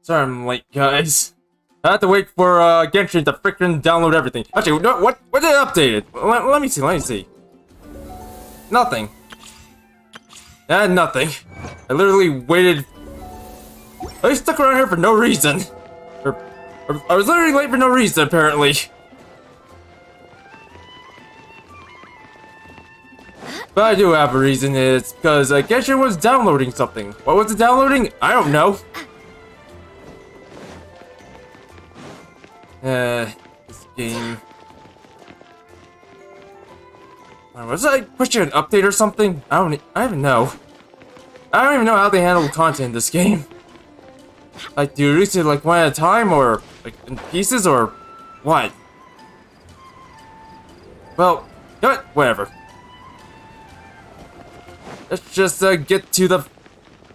Sorry I'm late, guys. I had to wait for Genshin to freaking download everything. Actually, what did it update it? Let me see. Nothing. Nothing. I literally waited. I stuck around here for no reason. I was literally late for no reason, apparently. But I do have a reason. It's because Genshin was downloading something. What was it downloading? I don't know. This game. Was I pushing an update or something? I don't even know. I don't even know how they handle content in this game. Like, do you release it like one at a time, or like in pieces, or what? Well, you know what? Whatever. Let's just get to the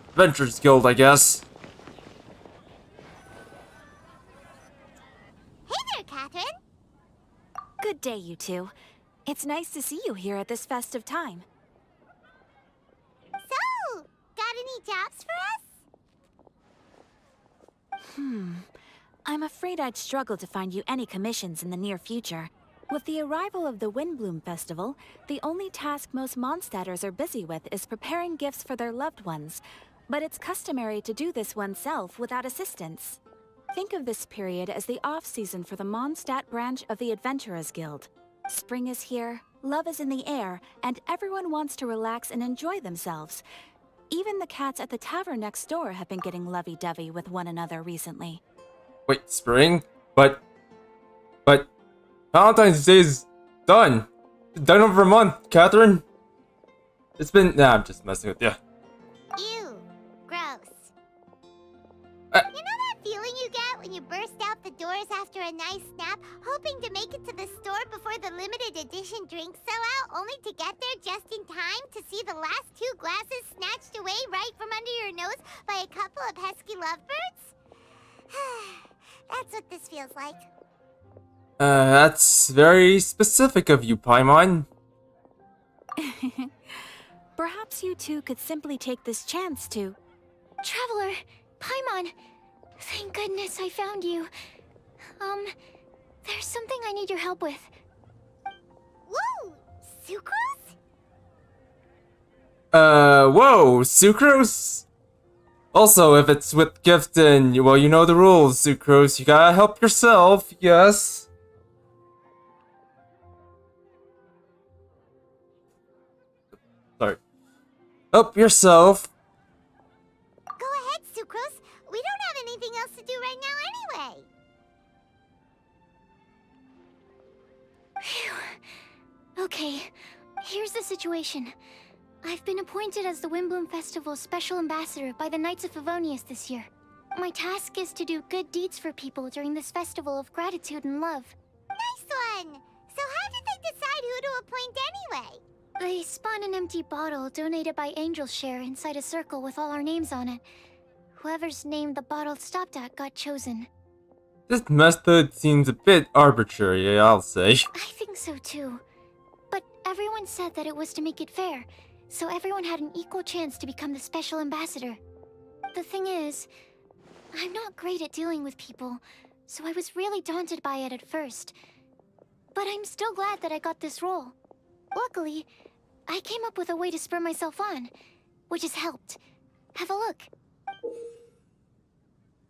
Adventurers Guild, I guess. Hey there, Catherine. Good day, you two. It's nice to see you here at this festive time. So, got any jobs for us? I'm afraid I'd struggle to find you any commissions in the near future. With the arrival of the Windblume Festival, the only task most mondstatters are busy with is preparing gifts for their loved ones. But it's customary to do this oneself without assistance. Think of this period as the off-season for the Mondstat branch of the Adventurers Guild. Spring is here, love is in the air, and everyone wants to relax and enjoy themselves. Even the cats at the tavern next door have been getting lovey-dovey with one another recently. Wait, spring? But Valentine's Day is done. It's done over a month, Catherine. It's been. Nah, I'm just messing with you. Ew. Gross. You know that feeling you get when you burst out the doors after a nice nap, hoping to make it to the store before the limited edition drinks sell out, only to get there just in time to see the last 2 glasses snatched away right from under your nose by a couple of pesky lovebirds? That's what this feels like. That's very specific of you, Paimon. Perhaps you two could simply take this chance to... Traveler, Paimon, thank goodness I found you. There's something I need your help with. Woo! Sucrose? Whoa, Sucrose? Also, if it's with gift, then, well, you know the rules, Sucrose. You gotta help yourself, yes. Sorry. Help yourself. Go ahead, Sucrose. We don't have anything else to do right now anyway. Phew. Okay, here's the situation. I've been appointed as the Windblume Festival's special ambassador by the Knights of Favonius this year. My task is to do good deeds for people during this festival of gratitude and love. Nice one! So how did they decide who to appoint anyway? They spun an empty bottle donated by Angel's Share inside a circle with all our names on it. Whoever's name the bottle stopped at got chosen. This method seems a bit arbitrary, I'll say. I think so too. But everyone said that it was to make it fair, so everyone had an equal chance to become the special ambassador. The thing is, I'm not great at dealing with people, so I was really daunted by it at first. But I'm still glad that I got this role. Luckily, I came up with a way to spur myself on, which has helped. Have a look.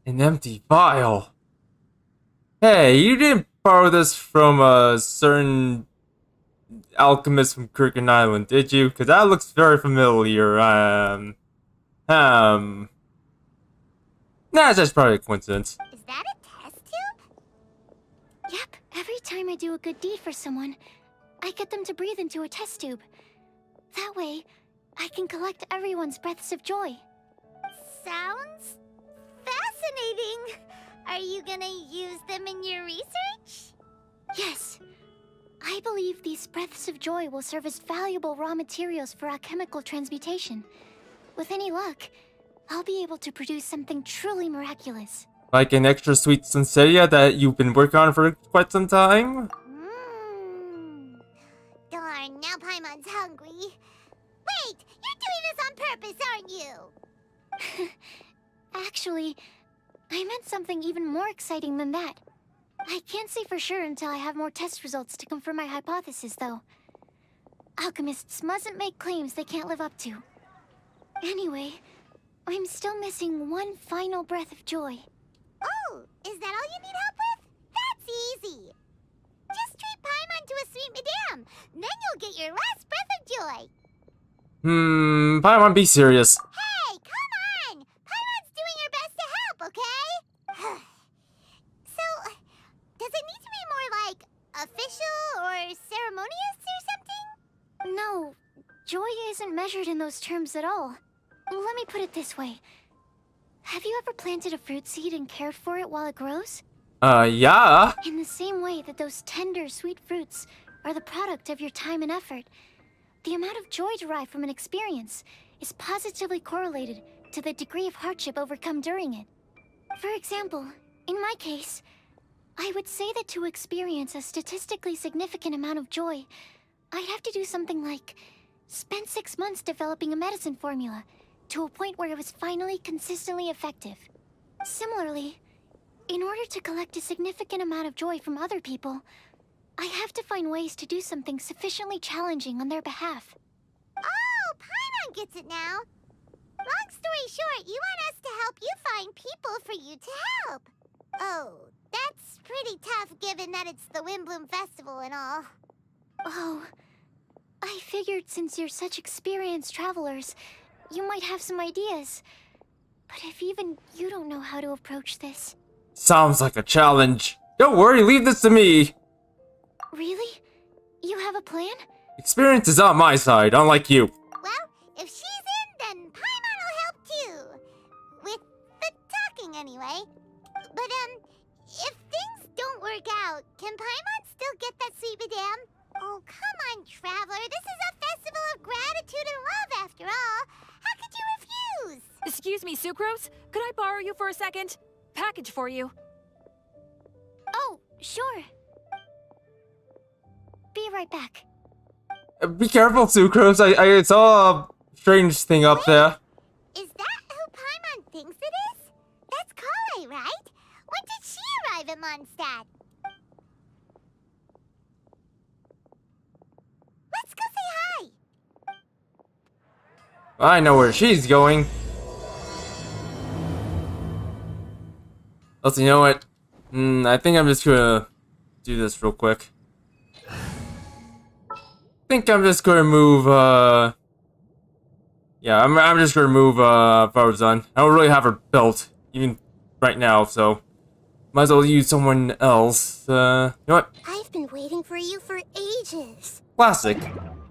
An empty vial. Hey, you didn't borrow this from a certain alchemist from Kurgan Island, did you? Because that looks very familiar. Nah, it's just probably a coincidence. Is that a test tube? Yep, every time I do a good deed for someone, I get them to breathe into a test tube. That way, I can collect everyone's breaths of joy. Sounds fascinating. Are you gonna use them in your research? Yes. I believe these breaths of joy will serve as valuable raw materials for alchemical transmutation. With any luck, I'll be able to produce something truly miraculous. Like an extra sweet Sunsettia that you've been working on for quite some time? Darn, now Paimon's hungry. Wait, you're doing this on purpose, aren't you? Actually, I meant something even more exciting than that. I can't say for sure until I have more test results to confirm my hypothesis, though. Alchemists mustn't make claims they can't live up to. Anyway, I'm still missing one final breath of joy. Oh, is that all you need help with? That's easy. Just treat Paimon to a sweet madame. Then you'll get your last breath of joy. Paimon, be serious. Hey, come on! Paimon's doing her best to help, okay? So, does it need to be more like official or ceremonious or something? No, joy isn't measured in those terms at all. Let me put it this way. Have you ever planted a fruit seed and cared for it while it grows? Yeah. In the same way that those tender, sweet fruits are the product of your time and effort, the amount of joy derived from an experience is positively correlated to the degree of hardship overcome during it. For example, in my case, I would say that to experience a statistically significant amount of joy, I'd have to do something like spend 6 months developing a medicine formula to a point where it was finally consistently effective. Similarly, in order to collect a significant amount of joy from other people, I have to find ways to do something sufficiently challenging on their behalf. Oh, Paimon gets it now. Long story short, you want us to help you find people for you to help. Oh, that's pretty tough given that it's the Windblume Festival and all. Oh, I figured since you're such experienced travelers, you might have some ideas. But if even you don't know how to approach this... Sounds like a challenge. Don't worry, leave this to me. Really? You have a plan? Experience is on my side, unlike you. Well, if she's in, then Paimon will help too. With the talking, anyway. But, if things don't work out, can Paimon still get that sweet madame? Oh, come on, Traveler. This is a festival of gratitude and love, after all. How could you refuse? Excuse me, Sucrose? Could I borrow you for a second? Package for you. Oh, sure. Be right back. Be careful, Sucrose. It's all a strange thing up there. Is that who Paimon thinks it is? That's Kale, right? When did she arrive at Mondstadt? Let's go say hi. I know where she's going. Also, you know what? I think I'm just gonna do this real quick. I think I'm just gonna move, yeah, I'm just gonna move, Farzan. I don't really have her built, even right now, so might as well use someone else. You know what? I've been waiting for you for ages. Classic.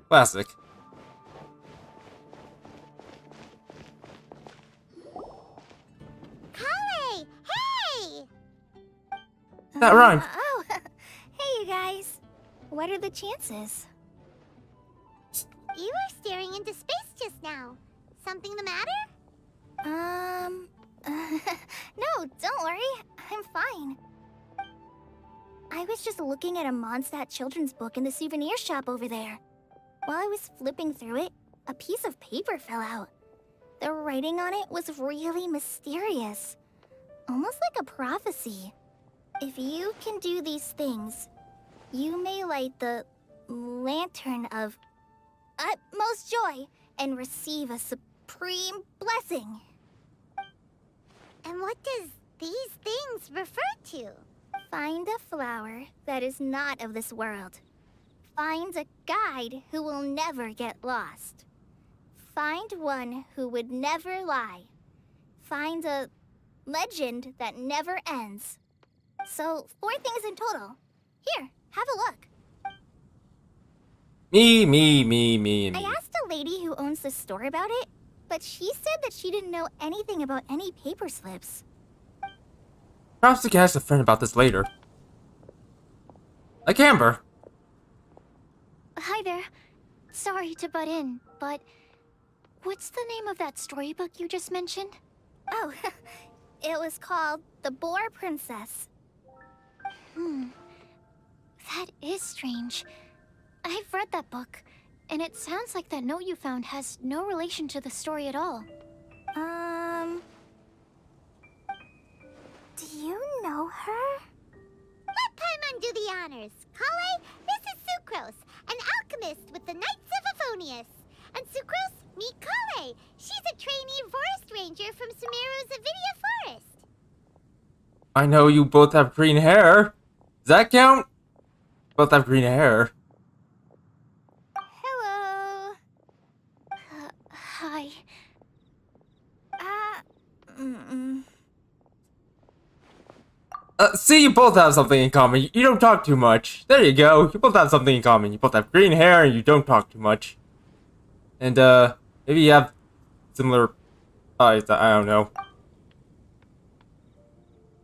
Classic. Kale! Hey! That rhymed. Oh, hey you guys. What are the chances? You were staring into space just now. Something the matter? No, don't worry. I'm fine. I was just looking at a Mondstat children's book in the souvenir shop over there. While I was flipping through it, a piece of paper fell out. The writing on it was really mysterious. Almost like a prophecy. If you can do these things, you may light the lantern of utmost joy and receive a supreme blessing. And what does these things refer to? Find a flower that is not of this world. Find a guide who will never get lost. Find one who would never lie. Find a legend that never ends. So, 4 things in total. Here, have a look. Me. I asked a lady who owns the store about it, but she said that she didn't know anything about any paper slips. Perhaps we can ask a friend about this later. Like Amber. Hi there. Sorry to butt in, but what's the name of that storybook you just mentioned? Oh, it was called The Boar Princess. That is strange. I've read that book, and it sounds like that note you found has no relation to the story at all. her? Let Paimon do the honors. Kale, this is Sucrose, an alchemist with the Knights of Aphonius. And Sucrose, meet Kale. She's a trainee forest ranger from Sumeru's Avidia Forest. I know you both have green hair. Does that count? Both have green hair. Hello. Hi. See, you both have something in common. You don't talk too much. There you go. You both have something in common. You both have green hair and you don't talk too much. And, maybe you have similar eyes. I don't know.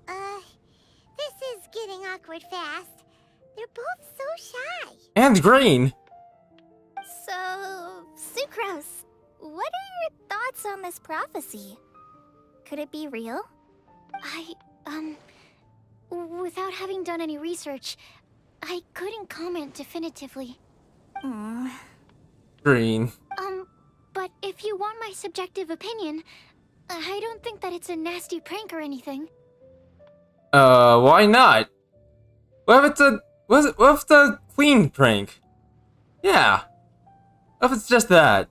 This is getting awkward fast. They're both so shy. And green. So, Sucrose, what are your thoughts on this prophecy? Could it be real? Without having done any research, I couldn't comment definitively. Green. But if you want my subjective opinion, I don't think that it's a nasty prank or anything. Why not? What if it's a clean prank? Yeah. What if it's just that?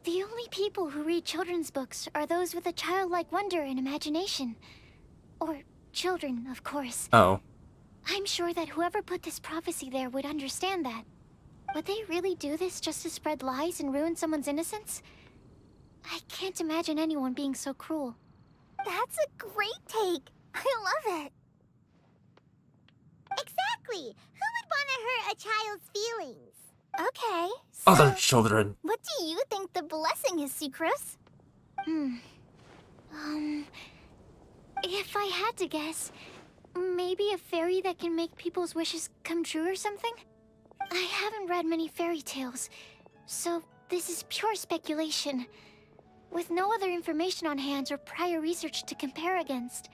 The only people who read children's books are those with a childlike wonder and imagination. Or children, of course. Oh. I'm sure that whoever put this prophecy there would understand that. Would they really do this just to spread lies and ruin someone's innocence? I can't imagine anyone being so cruel. That's a great take. I love it. Exactly. Who would want to hurt a child's feelings? Okay, so Other children. what do you think the blessing is, Sucrose? If I had to guess, maybe a fairy that can make people's wishes come true or something? I haven't read many fairy tales, so this is pure speculation. With no other information on hand or prior research to compare against,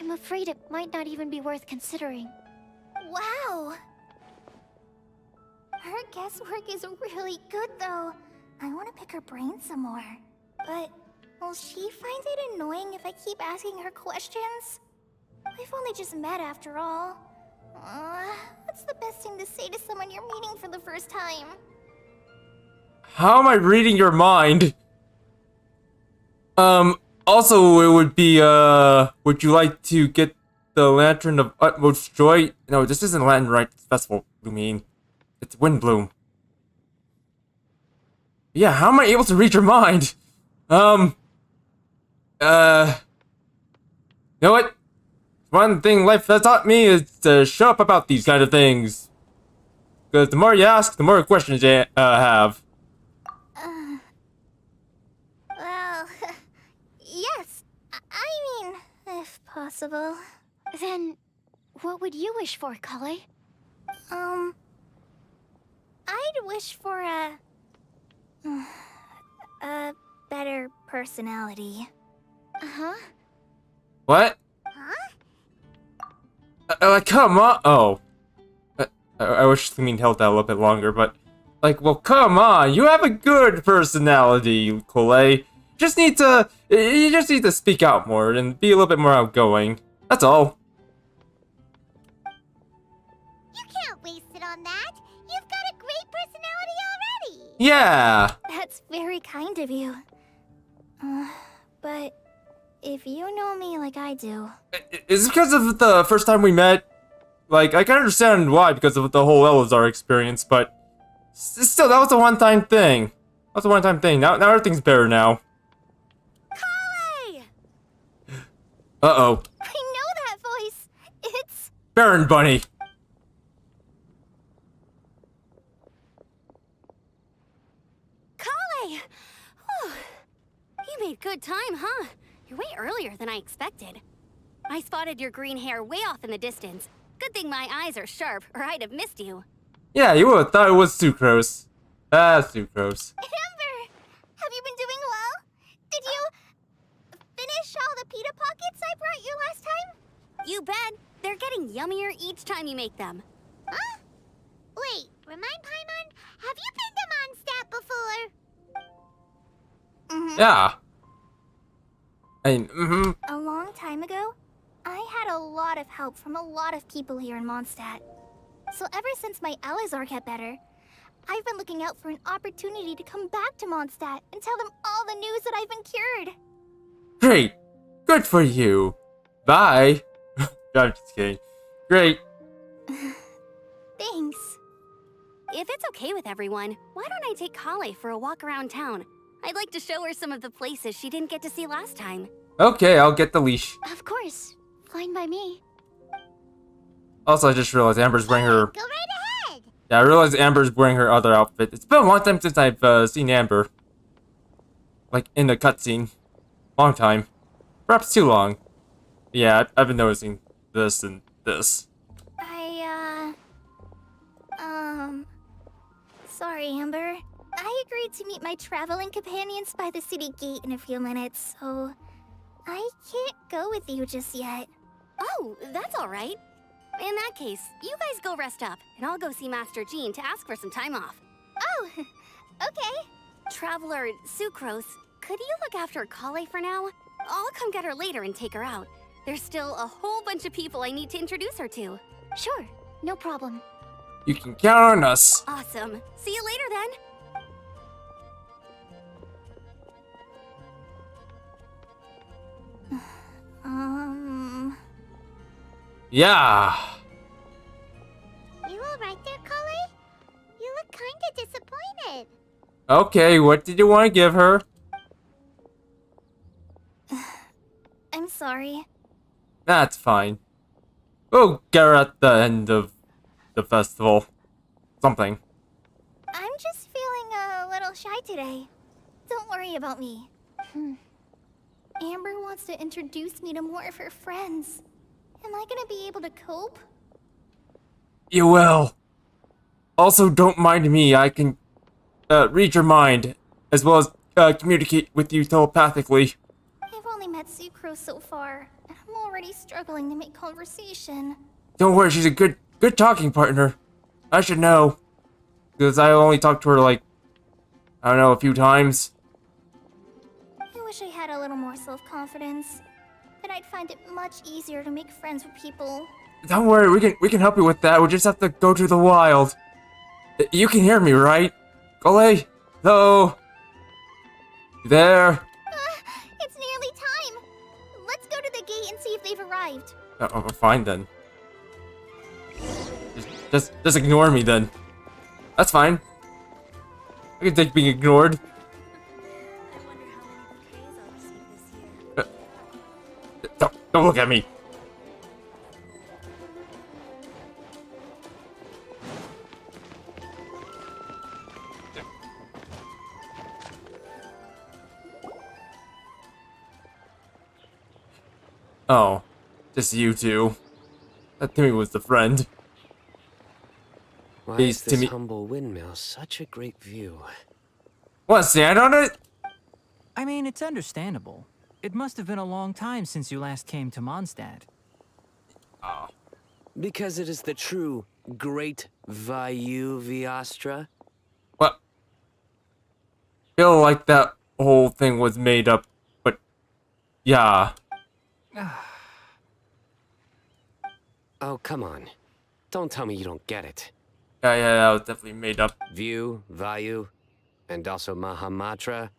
I'm afraid it might not even be worth considering. Wow. Her guesswork is really good, though. I want to pick her brain some more. But will she find it annoying if I keep asking her questions? We've only just met after all. What's the best thing to say to someone you're meeting for the first time? How am I reading your mind? Also, it would be, would you like to get the Lantern of Utmost Joy? No, this isn't Lantern Right Festival, you mean. It's Windblume. Yeah, how am I able to read your mind? You know what? One thing life has taught me is to shut up about these kind of things. Because the more you ask, the more questions you have. Well, yes. I mean, if possible. Then, what would you wish for, Kale? I'd wish for a better personality. Uh-huh. What? Huh? Come on. Oh. I wish Thumine held that a little bit longer, but... Like, well, come on. You have a good personality, Kale. You just need to speak out more and be a little bit more outgoing. That's all. You can't waste it on that. You've got a great personality already. Yeah. That's very kind of you. But if you know me like I do... Is it because of the first time we met? Like, I can understand why, because of the whole Elazar experience, but... Still, that was a one-time thing. That was a one-time thing. Now everything's better now. Kale! Uh-oh. I know that voice. It's... Baron Bunny. Kale! You made good time, huh? You're way earlier than I expected. I spotted your green hair way off in the distance. Good thing my eyes are sharp, or I'd have missed you. Yeah, you would have thought it was Sucrose. Sucrose. Amber! Have you been doing well? Did you... finish all the pita pockets I brought you last time? You bet. They're getting yummier each time you make them. Huh? Wait, remind Paimon, have you been to Mondstat before? Yeah. A long time ago? I had a lot of help from a lot of people here in Mondstadt. So ever since my Elizar got better, I've been looking out for an opportunity to come back to Mondstadt and tell them all the news that I've been cured. Great. Good for you. Bye. I'm just kidding. Great. Thanks. If it's okay with everyone, why don't I take Kale for a walk around town? I'd like to show her some of the places she didn't get to see last time. Okay, I'll get the leash. Of course. Fine by me. Also, I just realized Amber's wearing her... Go right ahead. Yeah, I realized Amber's wearing her other outfit. It's been a long time since I've seen Amber. Like, in the cutscene. Long time. Perhaps too long. Yeah, I've been noticing this and this. Sorry, Amber. I agreed to meet my traveling companions by the city gate in a few minutes, so I can't go with you just yet. Oh, that's all right. In that case, you guys go rest up, and I'll go see Master Jean to ask for some time off. Oh, okay. Traveler Sucrose, could you look after Kale for now? I'll come get her later and take her out. There's still a whole bunch of people I need to introduce her to. Sure, no problem. You can count on us. Awesome. See you later then. Yeah. You alright there, Kale? You look kinda disappointed. Okay, what did you want to give her? I'm sorry. That's fine. We'll get her at the end of the festival. Something. I'm just feeling a little shy today. Don't worry about me. Amber wants to introduce me to more of her friends. Am I gonna be able to cope? You will. Also, don't mind me. I can read your mind, as well as communicate with you telepathically. I've only met Sucrose so far, and I'm already struggling to make conversation. Don't worry, she's a good talking partner. I should know. Because I only talked to her like, I don't know, a few times. I wish I had a little more self-confidence. Then I'd find it much easier to make friends with people. Don't worry, we can help you with that. We just have to go to the wild. You can hear me, right? Kale? Hello? You there? It's nearly time! Let's go to the gate and see if they've arrived. Fine then. Just ignore me then. That's fine. I can take being ignored. I wonder how many bouquets I'll receive this year. Don't look at me. Oh, just you two. That Timmy was the friend. Why Please, is this Timmy. humble windmill such a great view? Want to stand on it? I mean, it's understandable. It must have been a long time since you last came to Mondstadt. Oh. Because it is the true Great Vayu Viastra? What? Feel like that whole thing was made up, but yeah. Oh, come on. Don't tell me you don't get it. Yeah, that was definitely made up. View, Vayu, and also Mahamatra,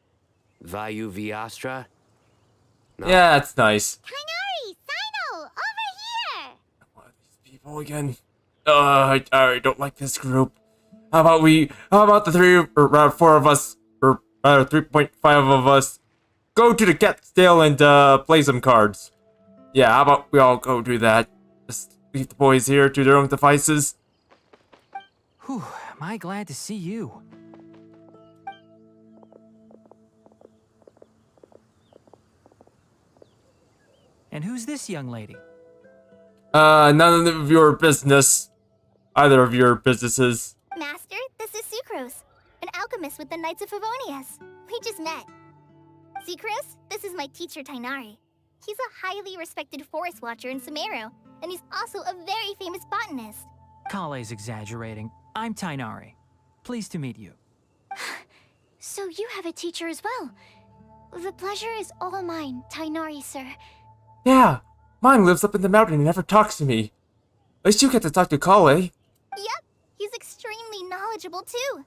Vayu Viastra? No. Yeah, that's nice. Kainari! Sino! Over here! What are these people again? I don't like this group. How about the three, or rather 4 of us, or rather 3.5 of us, go to the Cat's-tail and play some cards. Yeah, how about we all go do that? Just leave the boys here to their own devices. Whew, am I glad to see you. And who's this young lady? None of your business. Either of your businesses. Master, this is Sucrose, an alchemist with the Knights of Favonius. We just met. Sucrose, this is my teacher Tainari. He's a highly respected forest watcher in Sumeru, and he's also a very famous botanist. Kale's exaggerating. I'm Tainari. Pleased to meet you. So you have a teacher as well. The pleasure is all mine, Tainari, sir. Yeah, Mine lives up in the mountain and never talks to me. At least you get to talk to Kale. Yep, he's extremely knowledgeable too.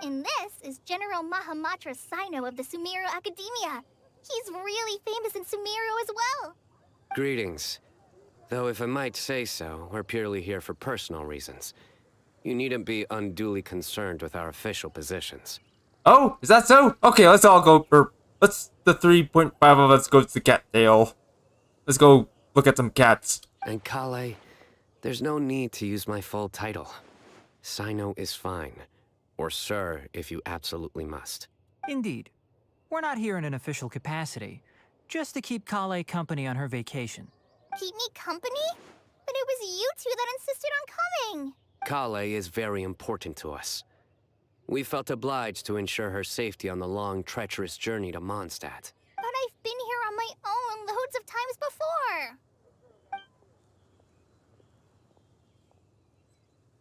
And this is General Mahamatra Sino of the Sumeru Academia. He's really famous in Sumeru as well. Greetings. Though if I might say so, we're purely here for personal reasons. You needn't be unduly concerned with our official positions. Oh, is that so? Okay, let's all go, let's, the 3.5 of us go to the cat tail. Let's go look at some cats. And Kale, there's no need to use my full title. Sino is fine. Or sir, if you absolutely must. Indeed. We're not here in an official capacity, just to keep Kale company on her vacation. Keep me company? But it was you two that insisted on coming. Kale is very important to us. We felt obliged to ensure her safety on the long, treacherous journey to Mondstadt. But I've been here on my own loads of times before.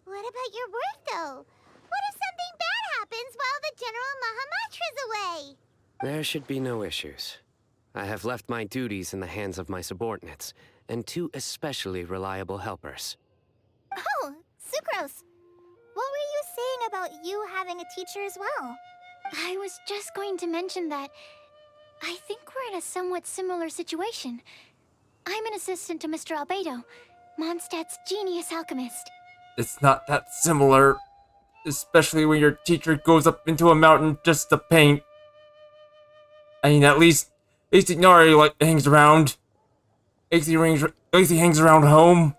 What about your work, though? What if something bad happens while the General Mahamatra's away? There should be no issues. I have left my duties in the hands of my subordinates, and 2 especially reliable helpers. Oh, Sucrose. What were you saying about you having a teacher as well? I was just going to mention that I think we're in a somewhat similar situation. I'm an assistant to Mr. Albedo, Mondstadt's genius alchemist. It's not that similar. Especially when your teacher goes up into a mountain just to paint. I mean, at least Ignari, like, hangs around. At least he hangs around home.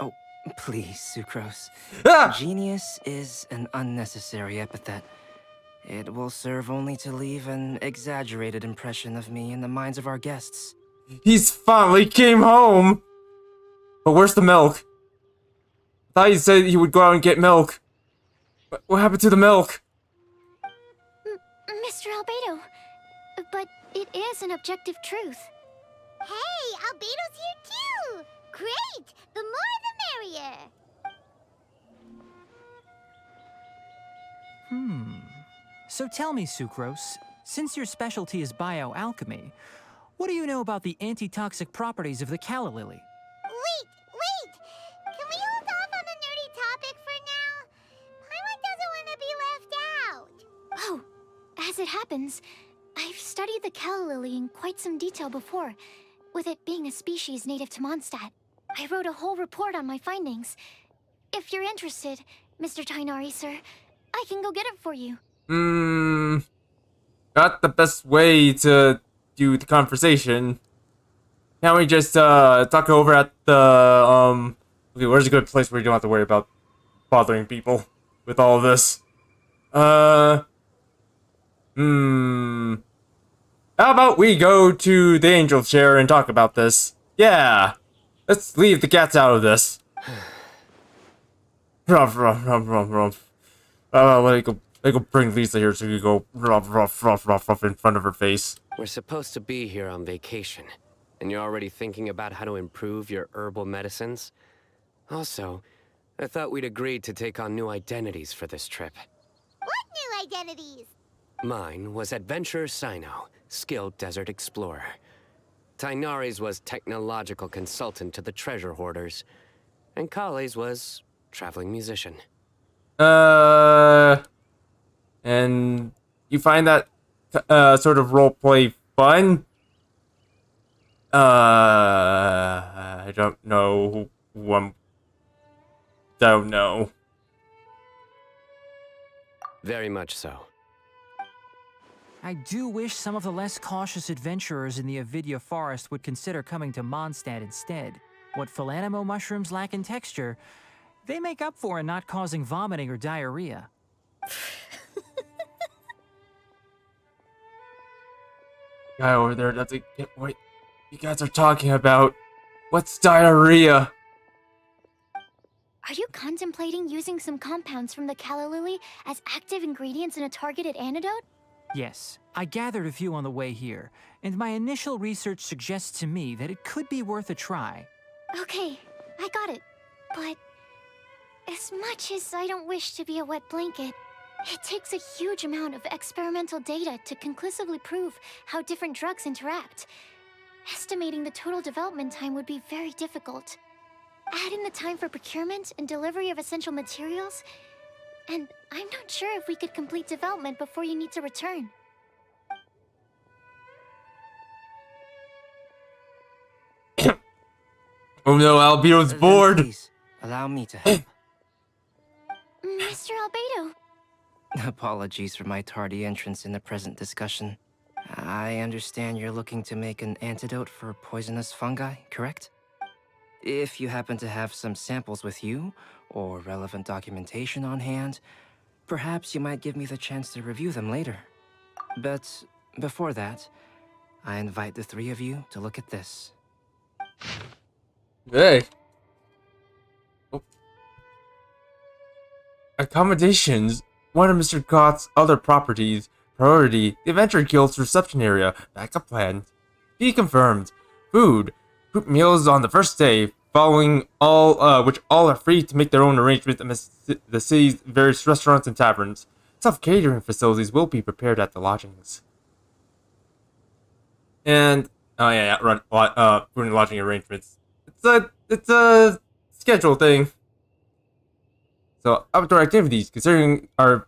Oh, please, Sucrose. Ah! Genius is an unnecessary epithet. It will serve only to leave an exaggerated impression of me in the minds of our guests. He's finally came home! But where's the milk? I thought he said he would go out and get milk. What happened to the milk? Mr. Albedo, but it is an objective truth. Hey, Albedo's here too! Great! The more the merrier! So tell me, Sucrose, since your specialty is bioalchemy, what do you know about the antitoxic properties of the calla lily? Wait! Can we hold off on the nerdy topic for now? Paimon doesn't want to be left out. Oh, as it happens, I've studied the calla lily in quite some detail before, with it being a species native to Mondstadt. I wrote a whole report on my findings. If you're interested, Mr. Tainari, sir, I can go get it for you. Not the best way to do the conversation. Can't we just, talk over at the, okay, where's a good place where you don't have to worry about bothering people with all of this? How about we go to the angel chair and talk about this? Yeah! Let's leave the cats out of this. Ruff. Let me go bring Lisa here so you go ruff in front of her face. We're supposed to be here on vacation, and you're already thinking about how to improve your herbal medicines? Also, I thought we'd agreed to take on new identities for this trip. What new identities? Mine was Adventurer Sino, skilled desert explorer. Tainari's was technological consultant to the treasure hoarders. And Kale's was traveling musician. And you find that sort of roleplay fun? I don't know who I'm... Don't know. Very much so. I do wish some of the less cautious adventurers in the Avidya forest would consider coming to Mondstadt instead. What Philanimo mushrooms lack in texture, they make up for in not causing vomiting or diarrhea. Guy over there doesn't get what you guys are talking about. What's diarrhea? Are you contemplating using some compounds from the calla lily as active ingredients in a targeted antidote? Yes, I gathered a few on the way here, and my initial research suggests to me that it could be worth a try. Okay, I got it. But as much as I don't wish to be a wet blanket, it takes a huge amount of experimental data to conclusively prove how different drugs interact. Estimating the total development time would be very difficult. Add in the time for procurement and delivery of essential materials, and I'm not sure if we could complete development before you need to return. Oh no, Albedo's Then bored! Please, allow me to help. Mr. Albedo. Apologies for my tardy entrance in the present discussion. I understand you're looking to make an antidote for poisonous fungi, correct? If you happen to have some samples with you, or relevant documentation on hand, perhaps you might give me the chance to review them later. But before that, I invite the three of you to look at this. Hey. Oh. Accommodations. One of Mr. Gott's other properties. Priority. The Adventure Guild's reception area. Backup plan. Be confirmed. Food. Group meals on the first day. Following all, which all are free to make their own arrangements amidst the city's various restaurants and taverns. Self-catering facilities will be prepared at the lodgings. And oh yeah, food and lodging arrangements. It's a schedule thing. So outdoor activities, considering our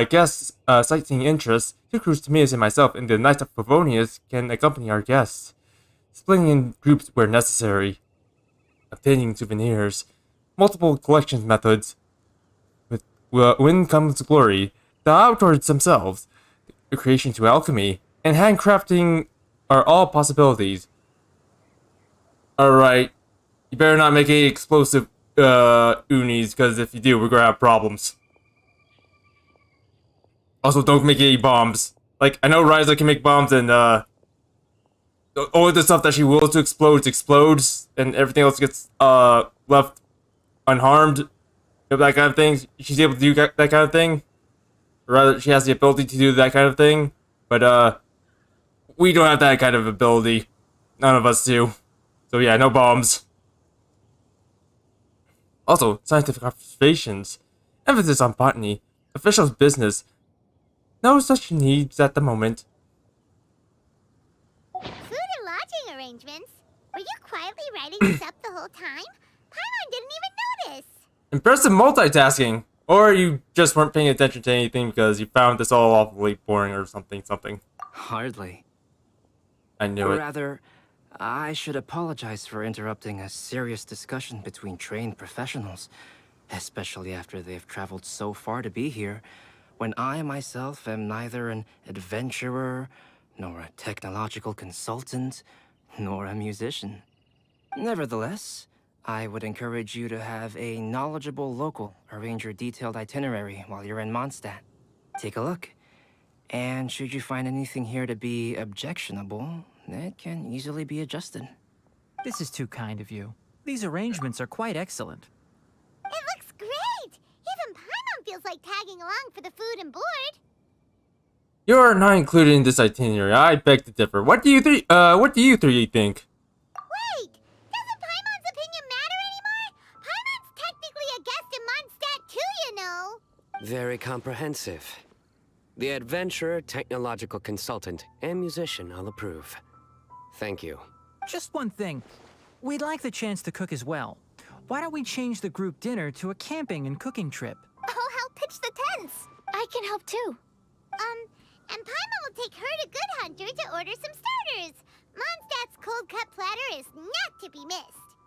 guests' sightseeing interests, two crews, Tamias and myself, and the Knights of Favonius can accompany our guests, splitting in groups where necessary, obtaining souvenirs, multiple collections methods. With when comes glory, the outdoors themselves, the creation to alchemy, and handcrafting are all possibilities. Alright, you better not make any explosive unis, because if you do, we're gonna have problems. Also, don't make any bombs. Like, I know Ryza can make bombs, and all the stuff that she wills to explode explodes, and everything else gets left unharmed. That kind of thing. She's able to do that kind of thing. Or rather, she has the ability to do that kind of thing. But we don't have that kind of ability. None of us do. So yeah, no bombs. Also, scientific observations. Emphasis on botany. Officials' business. No such needs at the moment. Food and lodging arrangements? Were you quietly writing this up the whole time? Paimon didn't even notice. Impressive multitasking. Or you just weren't paying attention to anything because you found this all awfully boring or something. Hardly. I knew it. Rather, I should apologize for interrupting a serious discussion between trained professionals, especially after they've traveled so far to be here, when I myself am neither an adventurer, nor a technological consultant, nor a musician. Nevertheless, I would encourage you to have a knowledgeable local arrange your detailed itinerary while you're in Mondstadt. Take a look, and should you find anything here to be objectionable, it can easily be adjusted. This is too kind of you. These arrangements are quite excellent. It looks great! Even Paimon feels like tagging along for the food and board. You're not included in this itinerary. I beg to differ. What do you three think? Wait! Doesn't Paimon's opinion matter anymore? Paimon's technically a guest in Mondstadt too, you know. Very comprehensive. The adventurer, technological consultant, and musician I'll approve. Thank you. Just one thing. We'd like the chance to cook as well. Why don't we change the group dinner to a camping and cooking trip? I'll help pitch the tents. I can help too. And Paimon will take her to Good Hunter to order some starters. Mondstadt's cold-cut platter is not to be missed.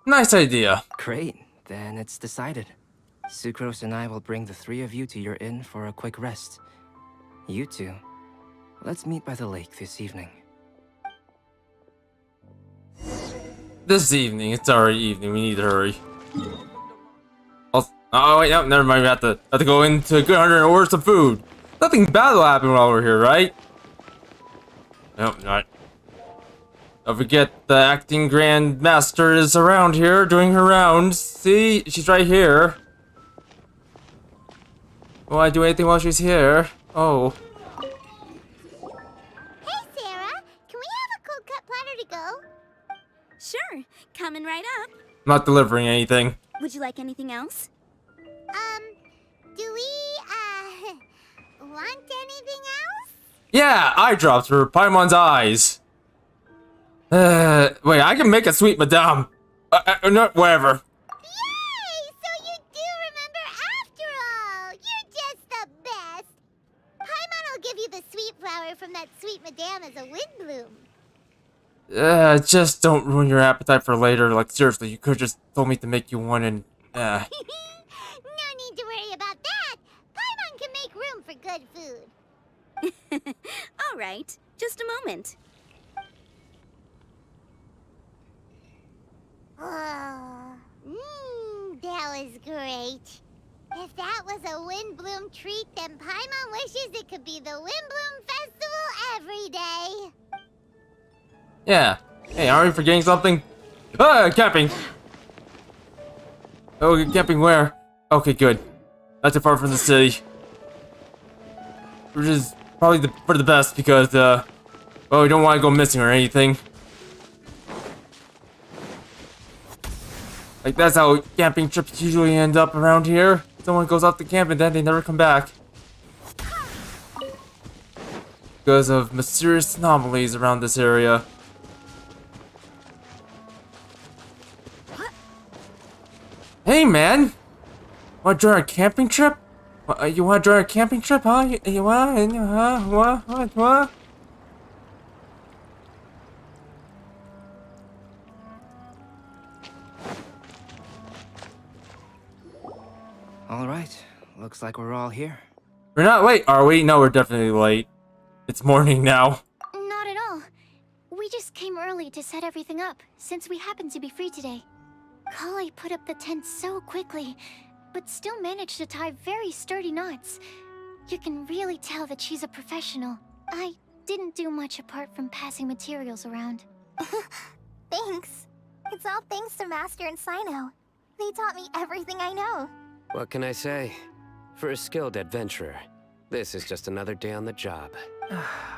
Nice idea. Great, then it's decided. Sucrose and I will bring the three of you to your inn for a quick rest. You two, let's meet by the lake this evening. This evening. It's already evening. We need to hurry. Oh wait, no, never mind. We have to go into Good Hunter and order some food. Nothing bad will happen while we're here, right? Nope, not. Don't forget the acting Grand Master is around here doing her rounds. See, she's right here. Will I do anything while she's here? Oh. Hey, Sarah. Can we have a cold-cut platter to go? Sure, coming right up. I'm not delivering anything. Would you like anything else? Do we, want anything else? Yeah, eye drops for Paimon's eyes. Wait, I can make a sweet madame. No, whatever. Yay! So you do remember after all! You're just the best! Paimon will give you the sweet flower from that sweet madame as a Windblume. Just don't ruin your appetite for later. Like, seriously, you could've just told me to make you one and, No need to worry about that! Paimon can make room for good food. All right, just a moment. Oh, that was great. If that was a Windblume treat, then Paimon wishes it could be the Windblume Festival every day. yeah. Hey, aren't we forgetting something? Camping! Oh, camping where? Okay, good. Not too far from the city. Which is probably for the best because, well, we don't want to go missing or anything. Like, that's how camping trips usually end up around here. Someone goes out to camp and then they never come back. Because of mysterious anomalies around this area. Hey, man! Want to join a camping trip? You want to join a camping trip, huh? You want? What? All right, looks like we're all here. We're not late, are we? No, we're definitely late. It's morning now. Not at all. We just came early to set everything up, since we happen to be free today. Kale put up the tent so quickly, but still managed to tie very sturdy knots. You can really tell that she's a professional. I didn't do much apart from passing materials around. Thanks. It's all thanks to Master and Sino. They taught me everything I know. What can I say? For a skilled adventurer, this is just another day on the job.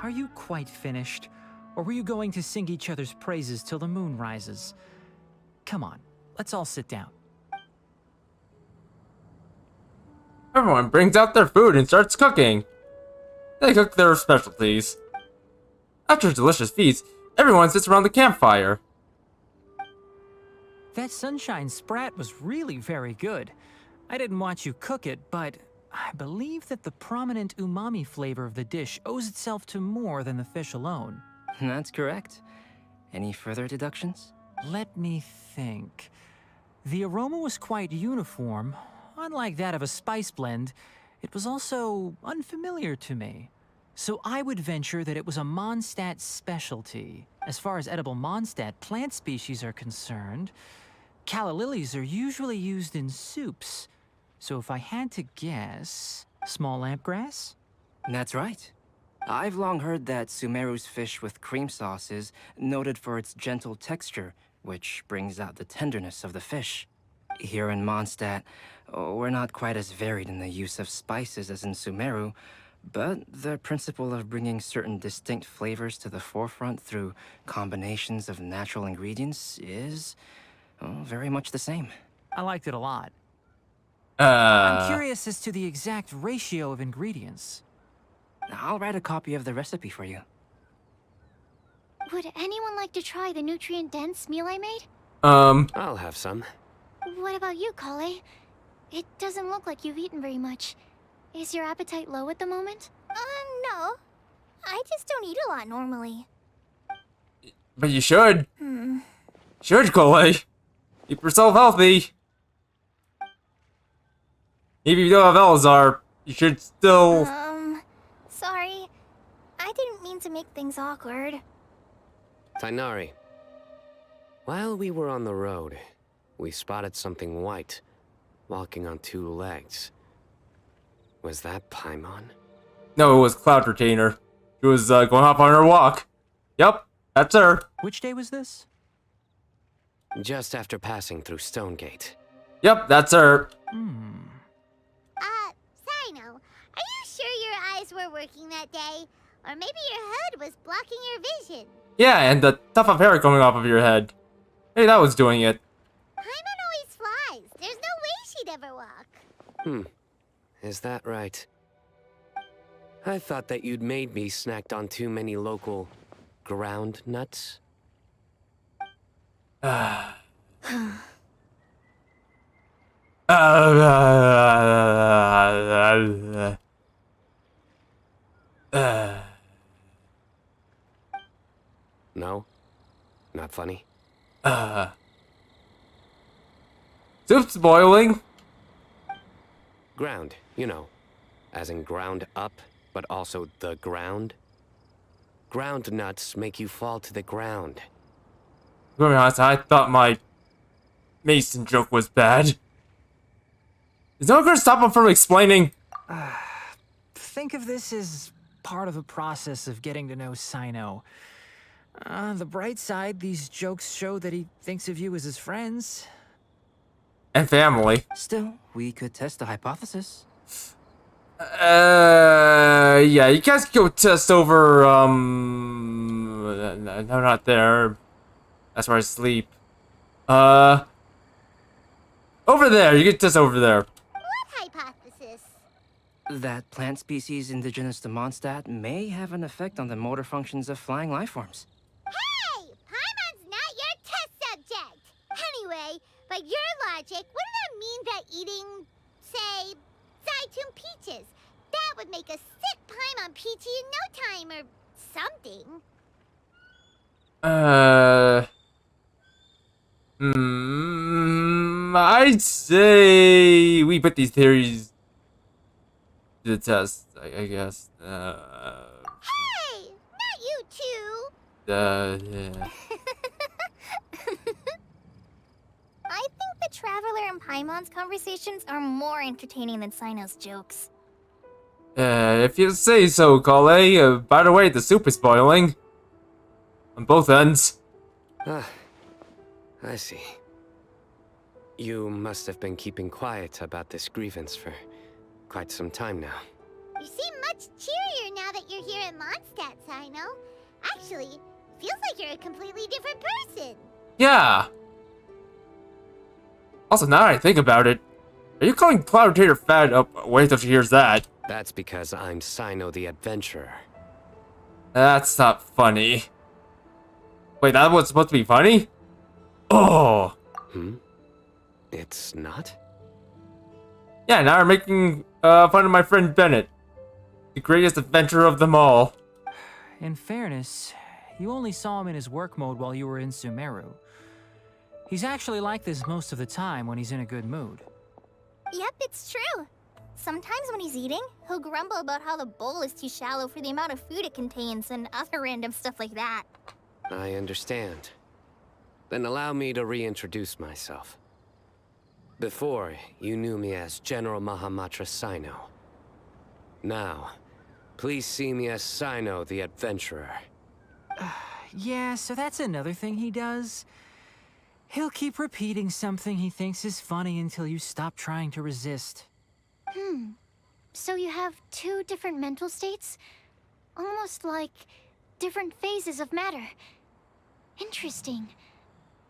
Are you quite finished? Or were you going to sing each other's praises till the moon rises? Come on, let's all sit down. Everyone brings out their food and starts cooking. They cook their specialties. After a delicious feast, everyone sits around the campfire. That sunshine sprat was really very good. I didn't watch you cook it, but I believe that the prominent umami flavor of the dish owes itself to more than the fish alone. That's correct. Any further deductions? Let me think. The aroma was quite uniform. Unlike that of a spice blend, it was also unfamiliar to me. So I would venture that it was a mondstat specialty. As far as edible mondstat plant species are concerned, calla lilies are usually used in soups. So if I had to guess, small lampgrass? That's right. I've long heard that Sumeru's fish with cream sauce is noted for its gentle texture, which brings out the tenderness of the fish. Here in Mondstadt, we're not quite as varied in the use of spices as in Sumeru, but the principle of bringing certain distinct flavors to the forefront through combinations of natural ingredients is very much the same. I liked it a lot. I'm curious as to the exact ratio of ingredients. I'll write a copy of the recipe for you. Would anyone like to try the nutrient-dense meal I made? I'll have some. What about you, Kale? It doesn't look like you've eaten very much. Is your appetite low at the moment? No. I just don't eat a lot normally. But you should. Should, Cole. Keep yourself healthy. Even if you don't have Elazar, you should still... Sorry. I didn't mean to make things awkward. Tainari, while we were on the road, we spotted something white, walking on two legs. Was that Paimon? No, it was Cloud Retainer. She was going off on her walk. Yep, that's her. Which day was this? Just after passing through Stonegate. Yep, that's her. Sino, are you sure your eyes were working that day? Or maybe your hood was blocking your vision? Yeah, and the tuft of hair coming off of your head. Hey, that was doing it. Paimon always flies. There's no way she'd ever walk. Is that right? I thought that you'd made me snacked on too many local ground nuts. No? Not funny? Soup's boiling. Ground, you know. As in ground up, but also the ground. Ground nuts make you fall to the ground. To be honest, I thought my Mason joke was bad. Is no one gonna stop him from explaining? Think of this as part of the process of getting to know Sino. On the bright side, these jokes show that he thinks of you as his friends. And family. Still, we could test the hypothesis. Yeah, you guys go test over, no, not there. That's where I sleep. Over there, you can test over there. What hypothesis? That plant species indigenous to Mondstadt may have an effect on the motor functions of flying lifeforms. Hey! Paimon's not your test subject! Anyway, by your logic, wouldn't that mean that eating, say, Zaitun peaches, that would make a sick Paimon peachy in no time or something? I'd say we put these theories to the test, I guess. Hey! Not you two! Yeah. I think the Traveler and Paimon's conversations are more entertaining than Sino's jokes. If you say so, Kale. By the way, the soup is boiling. On both ends. Ah, I see. You must have been keeping quiet about this grievance for quite some time now. You seem much cheerier now that you're here in Mondstadt, Sino. Actually, feels like you're a completely different person. Yeah. Also, now that I think about it, are you calling Cloud Tater fat? Oh, wait till she hears that. That's because I'm Sino the Adventurer. That's not funny. Wait, that was supposed to be funny? Oh. It's not? Yeah, now we're making fun of my friend Bennett. The greatest adventurer of them all. In fairness, you only saw him in his work mode while you were in Sumeru. He's actually like this most of the time when he's in a good mood. Yep, it's true. Sometimes when he's eating, he'll grumble about how the bowl is too shallow for the amount of food it contains and other random stuff like that. I understand. Then allow me to reintroduce myself. Before, you knew me as General Mahamatra Sino. Now, please see me as Sino the Adventurer. Yeah, so that's another thing he does. He'll keep repeating something he thinks is funny until you stop trying to resist. So you have two different mental states? Almost like different phases of matter. Interesting.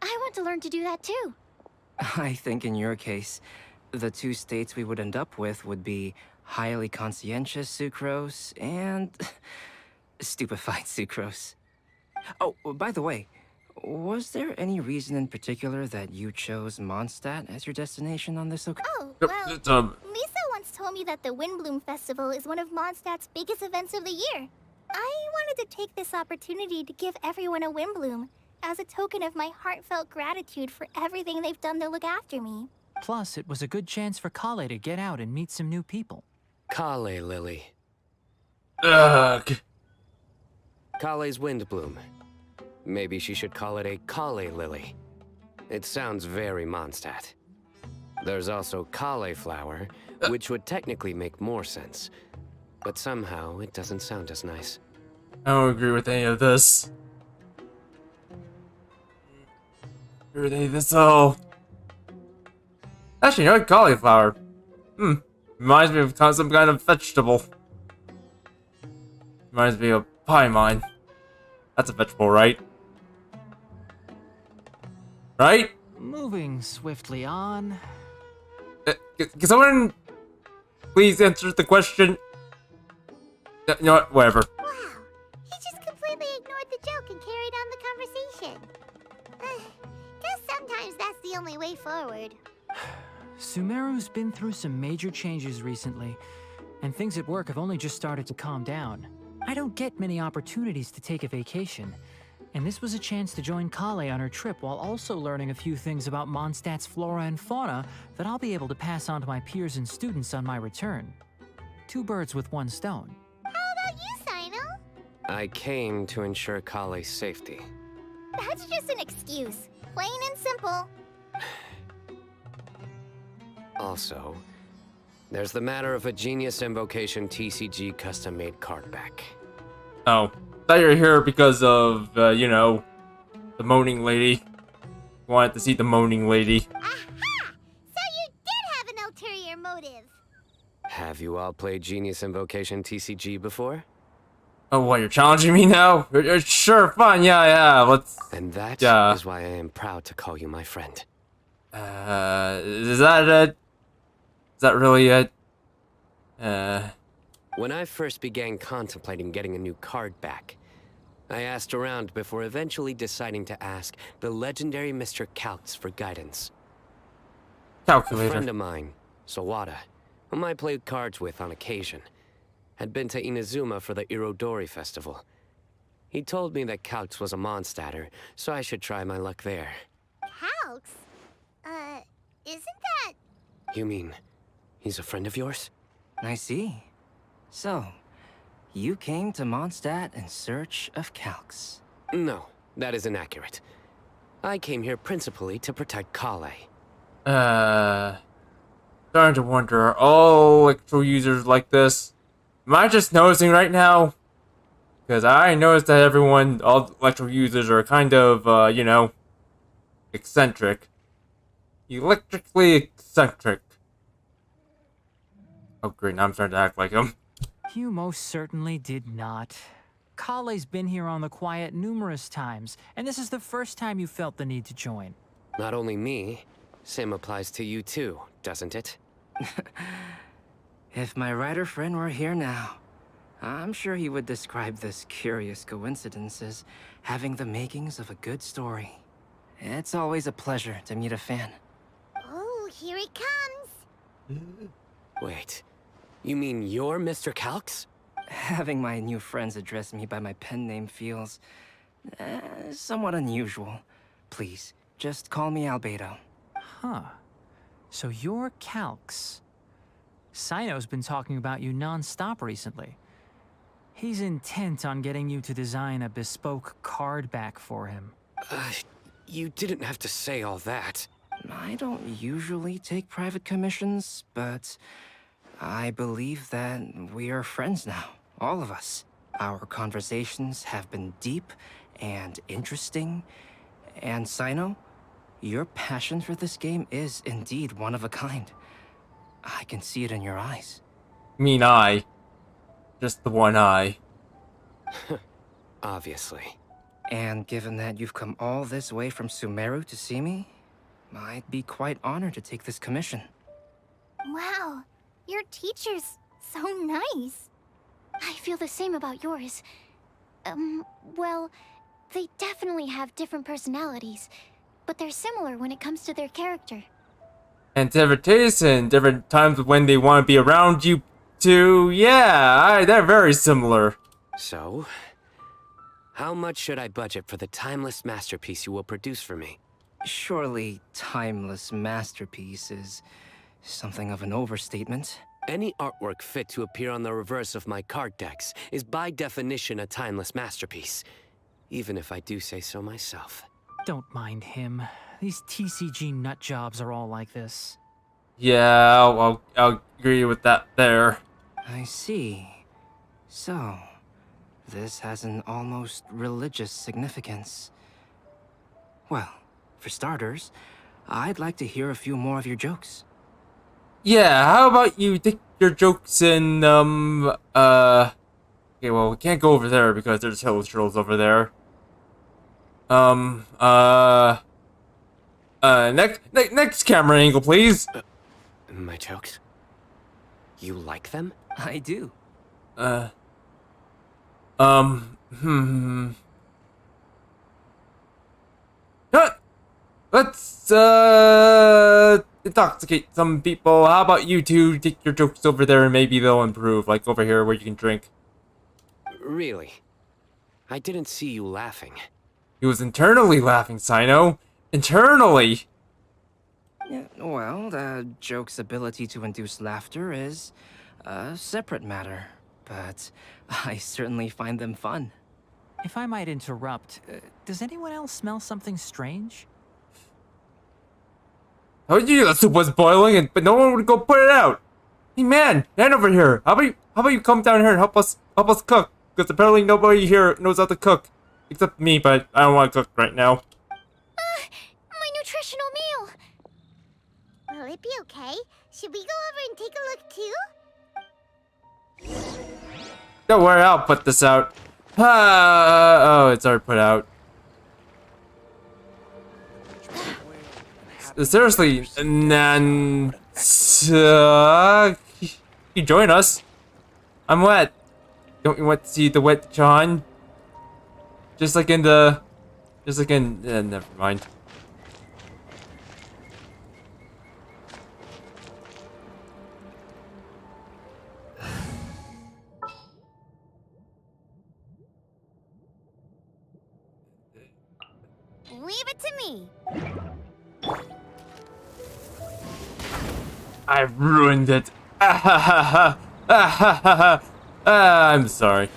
I want to learn to do that too. I think in your case, the two states we would end up with would be highly conscientious sucrose and stupefied sucrose. Oh, by the way, was there any reason in particular that you chose Mondstadt as your destination on this occasion? Oh, well, Lisa once told me that the Windblume Festival is one of Mondstadt's biggest events of the year. I wanted to take this opportunity to give everyone a Windblume as a token of my heartfelt gratitude for everything they've done to look after me. Plus, it was a good chance for Kale to get out and meet some new people. Kale Lily. Ugh. Kale's Windblume. Maybe she should call it a Kale Lily. It sounds very Mondstadt. There's also cauliflower, which would technically make more sense. But somehow, it doesn't sound as nice. I don't agree with any of this. Agree with any of this at all. Actually, you know what? Cauliflower. Reminds me of some kind of vegetable. Reminds me of Paimon. That's a vegetable, right? Right? Moving swiftly on. Can someone please answer the question? You know what? Whatever. Wow, he just completely ignored the joke and carried on the conversation. sometimes that's the only way forward. Sumeru's been through some major changes recently, and things at work have only just started to calm down. I don't get many opportunities to take a vacation, and this was a chance to join Kale on her trip while also learning a few things about Mondstadt's flora and fauna that I'll be able to pass on to my peers and students on my return. 2 birds with 1 stone. How about you, Sino? I came to ensure Kale's safety. That's just an excuse. Plain and simple. Also, there's the matter of a Genius Invocation TCG custom-made card back. Oh, thought you were here because of, you know, the moaning lady. Wanted to see the moaning lady. Aha! So you did have an ulterior motive. Have you all played Genius Invocation TCG before? Oh, what, you're challenging me now? Sure, fine, yeah, let's... And that Yeah. is why I am proud to call you my friend. Is that it? Is that really it? When I first began contemplating getting a new card back, I asked around before eventually deciding to ask the legendary Mr. Calx for guidance. A friend Calculator. of mine, Sawada, whom I played cards with on occasion, had been to Inazuma for the Irodori festival. He told me that Calx was a Mondstatter, so I should try my luck there. Calx? Isn't that... You mean, he's a friend of yours? I see. So, you came to Mondstadt in search of Calx. No, that is inaccurate. I came here principally to protect Kale. Starting to wonder, are all electro users like this? Am I just noticing right now? Because I noticed that everyone, all electro users are kind of, you know, eccentric. Electrically eccentric. Oh great, now I'm starting to act like him. You most certainly did not. Kale's been here on the quiet numerous times, and this is the first time you felt the need to join. Not only me, same applies to you too, doesn't it? If my writer friend were here now, I'm sure he would describe this curious coincidence as having the makings of a good story. It's always a pleasure to meet a fan. Oh, here it comes. Wait, you mean you're Mr. Calx? Having my new friends address me by my pen name feels somewhat unusual. Please, just call me Albedo. Huh. So you're Calx. Sino's been talking about you non-stop recently. He's intent on getting you to design a bespoke card back for him. You didn't have to say all that. I don't usually take private commissions, but I believe that we are friends now, all of us. Our conversations have been deep and interesting, and Sino, your passion for this game is indeed one of a kind. I can see it in your eyes. Mean eye. Just the one eye. Obviously. And given that you've come all this way from Sumeru to see me, I'd be quite honored to take this commission. Wow, your teacher's so nice. I feel the same about yours. Well, they definitely have different personalities, but they're similar when it comes to their character. And different tastes and different times when they want to be around you too. Yeah, they're very similar. So, how much should I budget for the timeless masterpiece you will produce for me? Surely, timeless masterpiece is something of an overstatement. Any artwork fit to appear on the reverse of my card decks is by definition a timeless masterpiece, even if I do say so myself. Don't mind him. These TCG nut jobs are all like this. Yeah, I'll agree with that there. I see. So, this has an almost religious significance. Well, for starters, I'd like to hear a few more of your jokes. Yeah, how about you take your jokes in, okay, well, we can't go over there because there's hill trolls over there. Next camera angle, please. My jokes? You like them? I do. What? Let's intoxicate some people. How about you two take your jokes over there and maybe they'll improve, like over here where you can drink. Really? I didn't see you laughing. He was internally laughing, Sino. Internally. Yeah, well, the joke's ability to induce laughter is a separate matter, but I certainly find them fun. If I might interrupt, does anyone else smell something strange? How you knew the soup was boiling, but no one would go put it out. Hey man, over here. How about you come down here and help us cook? Because apparently nobody here knows how to cook, except me. But I don't want to cook right now. My nutritional meal! Will it be okay? Should we go over and take a look too? Don't worry, I'll put this out. Oh, it's already put out. Seriously, Nan, you join us. I'm wet. Don't you want to see the wet John? Just like in, never mind. Leave it to me. I ruined it. I'm sorry.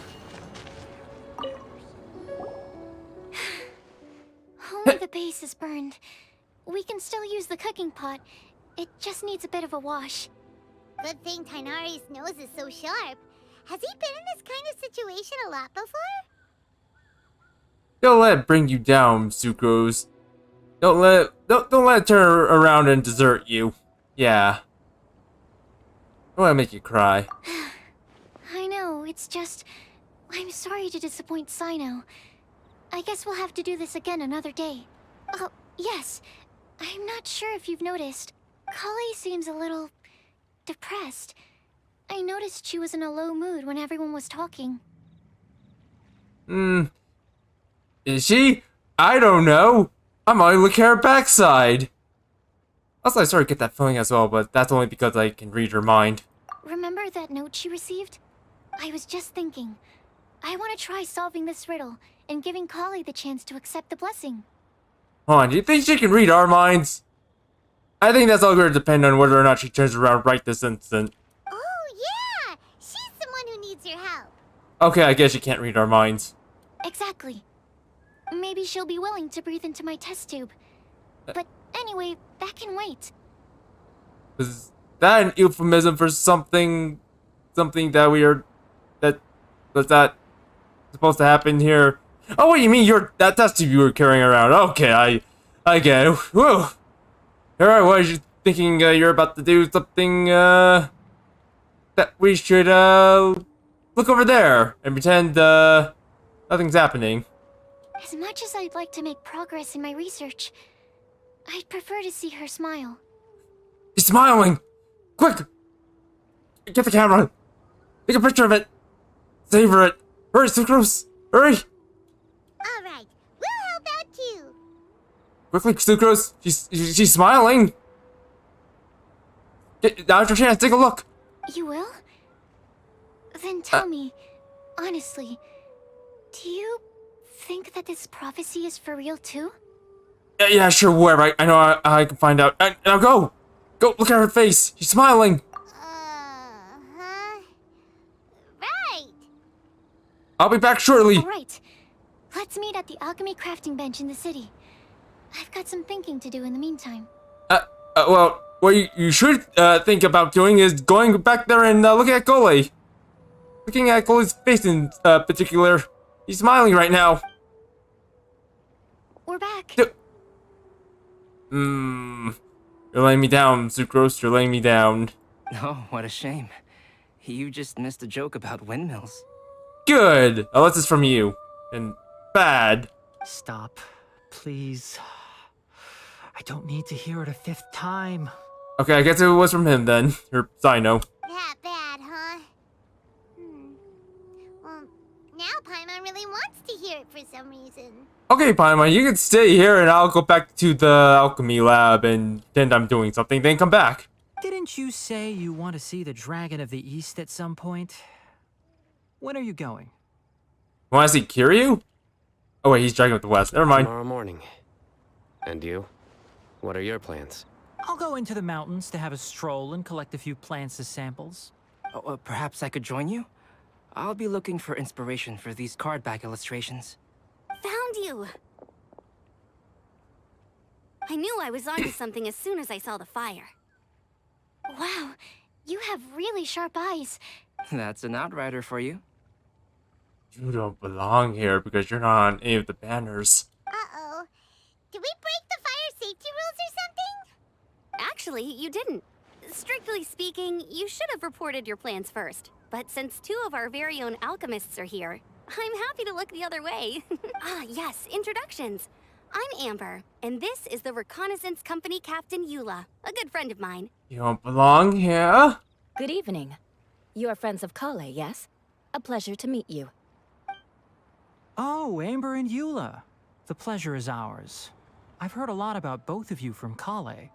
Only the base is burned. We can still use the cooking pot. It just needs a bit of a wash. Good thing Tainari's nose is so sharp. Has he been in this kind of situation a lot before? Don't let it bring you down, Sucrose. Don't let it turn around and desert you. Yeah. I want to make you cry. I know, it's just... I'm sorry to disappoint Sino. I guess we'll have to do this again another day. Oh, yes. I'm not sure if you've noticed. Kali seems a little... depressed. I noticed she was in a low mood when everyone was talking. Is she? I don't know. I might look at her backside. Also, I sort of get that feeling as well, but that's only because I can read her mind. Remember that note she received? I was just thinking. I want to try solving this riddle and giving Kali the chance to accept the blessing. Hold on, do you think she can read our minds? I think that's all going to depend on whether or not she turns around right this instant. Oh, yeah! She's someone who needs your help. Okay, I guess she can't read our minds. Exactly. Maybe she'll be willing to breathe into my test tube. But anyway, that can wait. Is that an euphemism for something that we are... Was that supposed to happen here? Oh, what do you mean that test tube you were carrying around? Okay, I get it. Whoa! Here I was thinking you're about to do something, that we should, look over there and pretend, nothing's happening. As much as I'd like to make progress in my research, I'd prefer to see her smile. She's smiling! Quick! Get the camera! Take a picture of it! Savor it! Hurry, Sucrose! Hurry! Alright, we'll help out too. Quickly, Sucrose! She's smiling! Now's your chance, take a look! You will? Then tell me, honestly, do you think that this prophecy is for real too? Yeah, sure, whatever. I know I can find out. Now go! Go, look at her face! She's smiling! Uh-huh. Right. I'll be back shortly! Alright, let's meet at the alchemy crafting bench in the city. I've got some thinking to do in the meantime. Well, what you should think about doing is going back there and looking at Gole. Looking at Gole's face in particular. He's smiling right now. We're back. You're laying me down, Sucrose. You're laying me down. Oh, what a shame. You just missed a joke about windmills. Good! Unless it's from you. And bad. Stop, please. I don't need to hear it a fifth time. Okay, I guess it was from him then. Or Sino. That bad, huh? Well, now Paimon really wants to hear it for some reason. reason. Okay, Paimon, you can stay here and I'll go back to the alchemy lab and pretend I'm doing something, then come back. Didn't you say you want to see the Dragon of the East at some point? When are you going? You wanna see Kiryu? Oh wait, he's Dragon of the West. Never mind. Tomorrow morning. And you? What are your plans? I'll go into the mountains to have a stroll and collect a few plants as samples. Oh, perhaps I could join you? I'll be looking for inspiration for these card back illustrations. Found you! I knew I was onto something as soon as I saw the fire. Wow, you have really sharp eyes. That's an outrider for you. You don't belong here because you're not on any of the banners. Uh-oh. Did we break the fire safety rules or something? Actually, you didn't. Strictly speaking, you should have reported your plans first. But since 2 of our very own alchemists are here, I'm happy to look the other way. Ah, yes, introductions. I'm Amber, and this is the Reconnaissance Company Captain Eula, a good friend of mine. You don't belong here? Good evening. You are friends of Kale, yes? A pleasure to meet you. Oh, Amber and Eula. The pleasure is ours. I've heard a lot about both of you from Kale.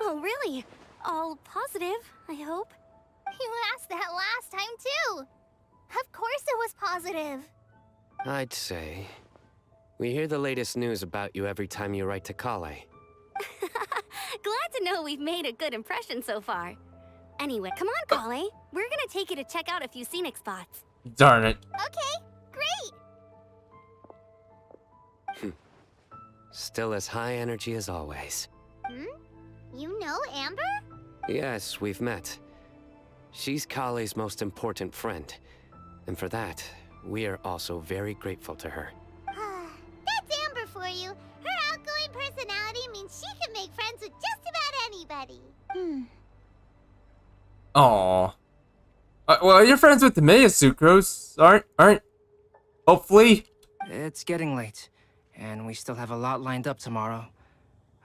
Oh, really? All positive, I hope. You asked that last time, too. Of course it was positive. I'd say. We hear the latest news about you every time you write to Kale. Glad to know we've made a good impression so far. Anyway, come on, Kale. We're gonna take you to check out a few scenic spots. Darn it. Okay, great. Still as high energy as always. You know Amber? Yes, we've met. She's Kale's most important friend. And for that, we are also very grateful to her. That's Amber for you. Her outgoing personality means she can make friends with just about anybody. Aww. Well, you're friends with the Maya Sucrose, aren't? Hopefully. It's getting late, and we still have a lot lined up tomorrow.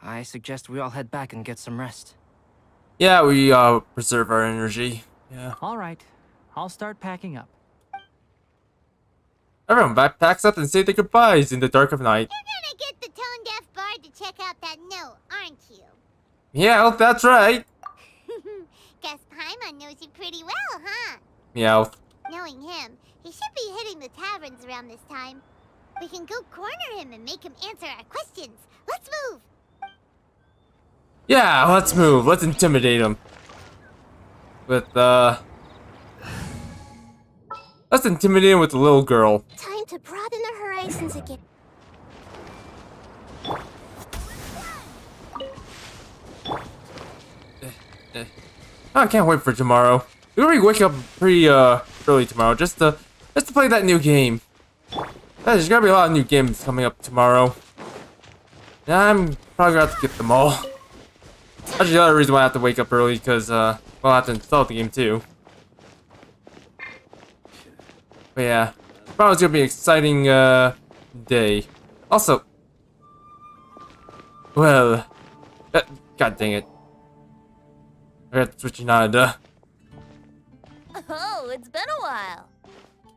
I suggest we all head back and get some rest. Yeah, we preserve our energy. Yeah. All right, I'll start packing up. Everyone backpacks up and say their goodbyes in the dark of night. You're gonna get the tone-deaf bard to check out that note, aren't you? Yeah, that's right. Guess Paimon knows you pretty well, huh? Meow. Knowing him, he should be hitting the taverns around this time. We can go corner him and make him answer our questions. Let's move! Yeah, let's move. Let's intimidate him. Let's intimidate him with the little girl. Time to broaden the horizons again. I can't wait for tomorrow. We're gonna wake up pretty early tomorrow just to play that new game. There's gonna be a lot of new games coming up tomorrow. And I'm probably gonna have to get them all. Actually, the other reason why I have to wake up early because well, I have to install the game too. But yeah, probably it's gonna be an exciting day. Also, well, god dang it. I got to switch Nada. Oh, it's been a while.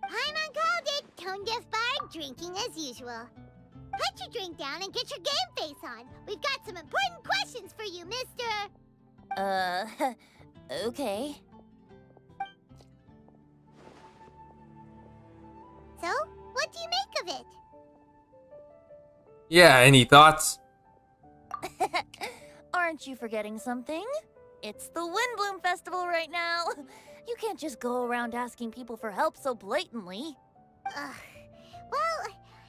Paimon called it. Tone-deaf bard drinking as usual. Put your drink down and get your game face on. We've got some important questions for you, mister. Okay. So, what do you make of it? Yeah, any thoughts? Aren't you forgetting something? It's the Windblume Festival right now. You can't just go around asking people for help so blatantly. Well,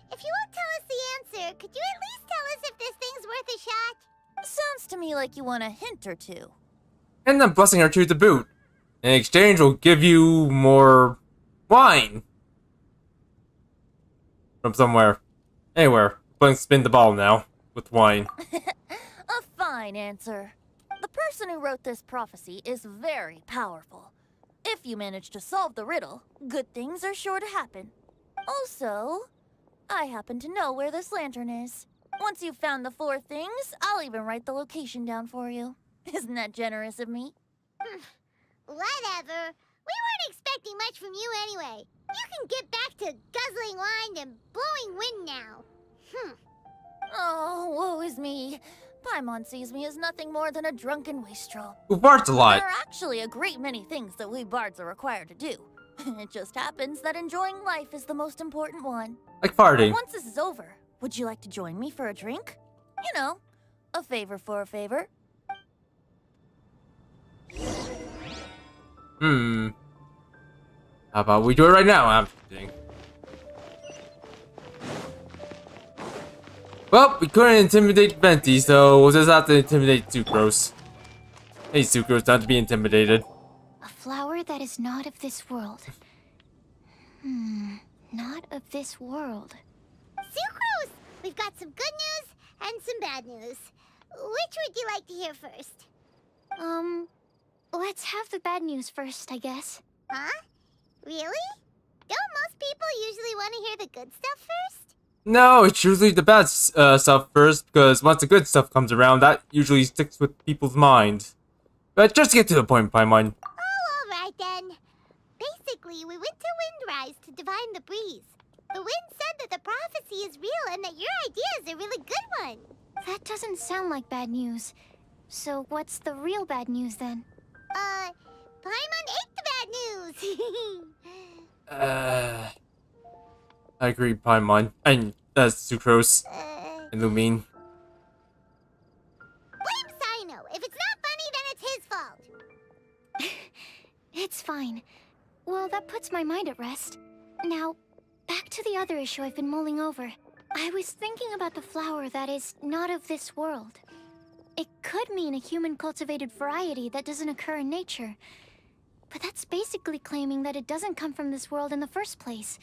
if you won't tell us the answer, could you at least tell us if this thing's worth a shot? Sounds to me like you want a hint or two. And then blessing our true to boot. In exchange, we'll give you more wine. From somewhere. Anywhere. Let's spin the ball now. With wine. A fine answer. The person who wrote this prophecy is very powerful. If you manage to solve the riddle, good things are sure to happen. Also, I happen to know where this lantern is. Once you've found the 4 things, I'll even write the location down for you. Isn't that generous of me? Whatever. We weren't expecting much from you anyway. You can get back to guzzling wine and blowing wind now. Oh, woe is me. Paimon sees me as nothing more than a drunken wastrel. Who bards a lot. There are actually a great many things that we bards are required to do. It just happens that enjoying life is the most important one. Like farting. Once this is over, would you like to join me for a drink? You know, a favor for a favor. How about we do it right now? I'm kidding. Well, we couldn't intimidate Venti, so we'll just have to intimidate Sucrose. Hey, Sucrose, not to be intimidated. A flower that is not of this world. Not of this world. Sucrose! We've got some good news and some bad news. Which would you like to hear first? Let's have the bad news first, I guess. Huh? Really? Don't most people usually want to hear the good stuff first? No, it's usually the bad stuff first, because once the good stuff comes around, that usually sticks with people's minds. But just to get to the point, Paimon. Oh, alright then. Basically, we went to Windrise to divine the breeze. The wind said that the prophecy is real and that your idea is a really good one. That doesn't sound like bad news. So what's the real bad news then? Paimon ate the bad news! I agree, Paimon. And, Sucrose. And Lumine. Blame Sino. If it's not funny, then it's his fault. It's fine. Well, that puts my mind at rest. Now, back to the other issue I've been mulling over. I was thinking about the flower that is not of this world. It could mean a human-cultivated variety that doesn't occur in nature. But that's basically claiming that it doesn't come from this world in the first place,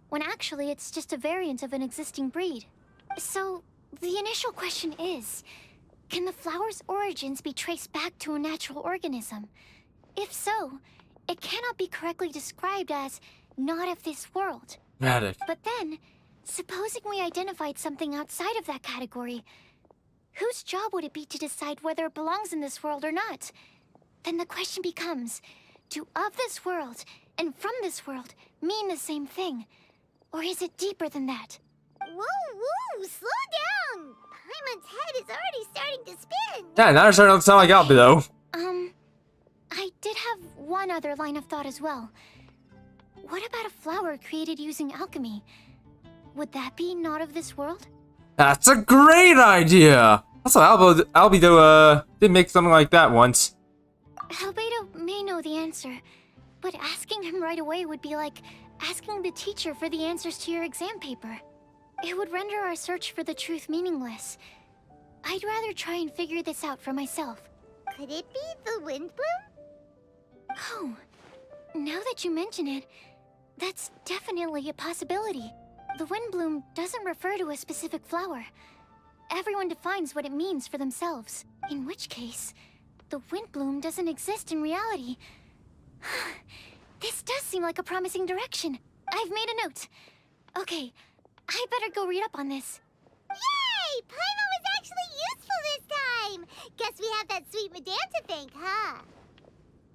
when actually it's just a variant of an existing breed. So, the initial question is, can the flower's origins be traced back to a natural organism? If so, it cannot be correctly described as not of this world. Dramatic. But then, supposing we identified something outside of that category, whose job would it be to decide whether it belongs in this world or not? Then the question becomes, do of this world and from this world mean the same thing? Or is it deeper than that? Whoa, slow down! Paimon's head is already starting to spin. Yeah, now it's starting to sound like Albie, though. I did have one other line of thought as well. What about a flower created using alchemy? Would that be not of this world? That's a great idea! Also, Albedo, did make something like that once. Albedo may know the answer, but asking him right away would be like asking the teacher for the answers to your exam paper. It would render our search for the truth meaningless. I'd rather try and figure this out for myself. Could it be the Windblume? Oh, now that you mention it, that's definitely a possibility. The Windblume doesn't refer to a specific flower. Everyone defines what it means for themselves. In which case, the Windblume doesn't exist in reality. This does seem like a promising direction. I've made a note. Okay, I better go read up on this. Yay! Paimon was actually useful this time! Guess we have that sweet madame to thank, huh?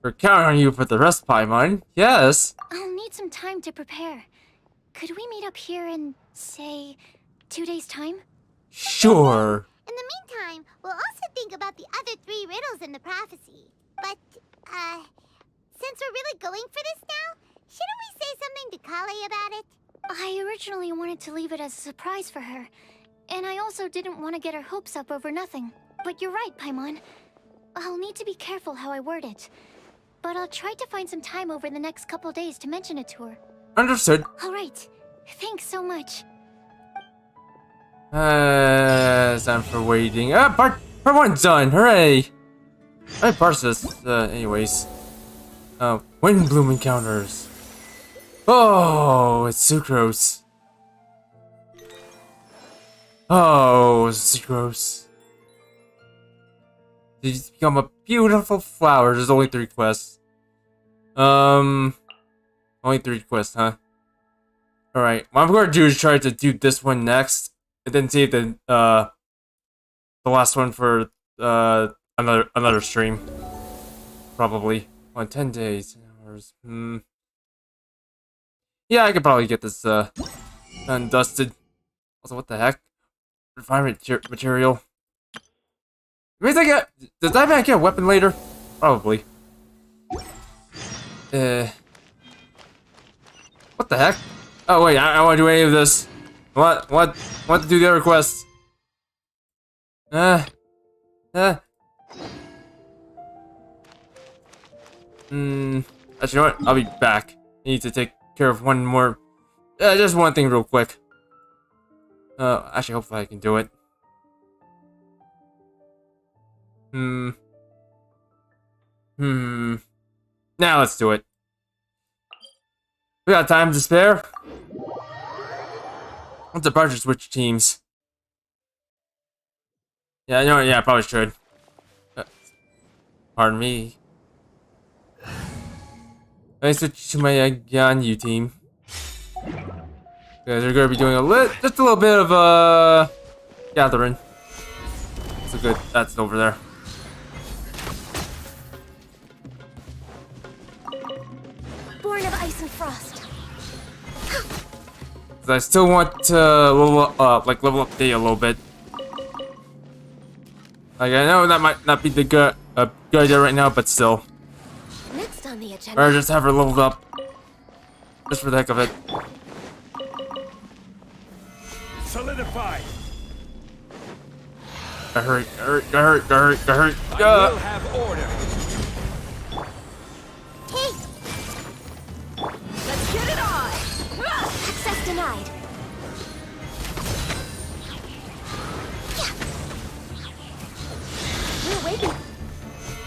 We're counting on you for the rest, Paimon. Yes. I'll need some time to prepare. Could we meet up here in, say, 2 days' time? Sure. In the meantime, we'll also think about the other 3 riddles in the prophecy. But, since we're really going for this now, shouldn't we say something to Kale about it? I originally wanted to leave it as a surprise for her. And I also didn't want to get her hopes up over nothing. But you're right, Paimon. I'll need to be careful how I word it. But I'll try to find some time over the next couple days to mention it to her. Understood. Alright. Thanks so much. Time for waiting. Part 1's done. Hooray! I parsed this. Anyways. Windblume encounters. Oh, it's Sucrose. Oh, Sucrose. Did you become a beautiful flower? There's only 3 quests. Only 3 quests, huh? Alright, what I'm going to do is try to do this one next, and then save the last one for, another stream. Probably. On 10 days, 10 hours, Yeah, Yeah, I could probably get this done dusted. Also, what the heck? Refinement material. Does that man get a weapon later? Probably. What the heck? Oh wait, I don't want to do any of this. What to do the other quests? Actually, you know what? I'll be back. I need to take care of one more. Just one thing real quick. Actually, hopefully I can do it. Now let's do it. We got time to spare. Let's approach switch teams. Yeah, you know what? Yeah, I probably should. Pardon me. I switch to my Ganyu team. Because they're gonna be doing just a little bit of gathering. So good. That's over there. Born of ice and frost. I still want to level up Day a little bit. Like I know that might not be the good idea right now, but still. Next on the agenda. Or just have her leveled up, just for the heck of it. Solidify. Hurry. I will have order. Let's get it on! Access denied. We're waiting.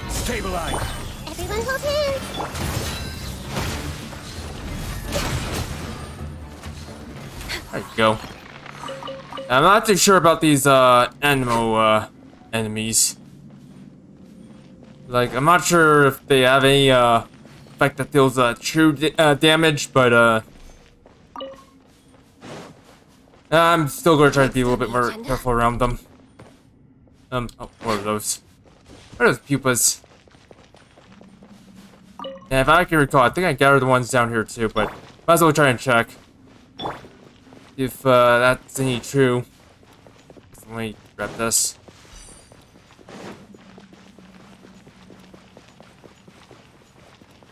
Stabilize. Everyone hold hands. There you go. I'm not too sure about these Anemo enemies. Like, I'm not sure if they have any effect that deals true damage, but I'm still gonna try to be a little bit more careful around them. Oh, what are those? What are those pupas? Yeah, if I can recall, I think I gathered the ones down here too, but might as well try and check if that's any true. So let me grab this.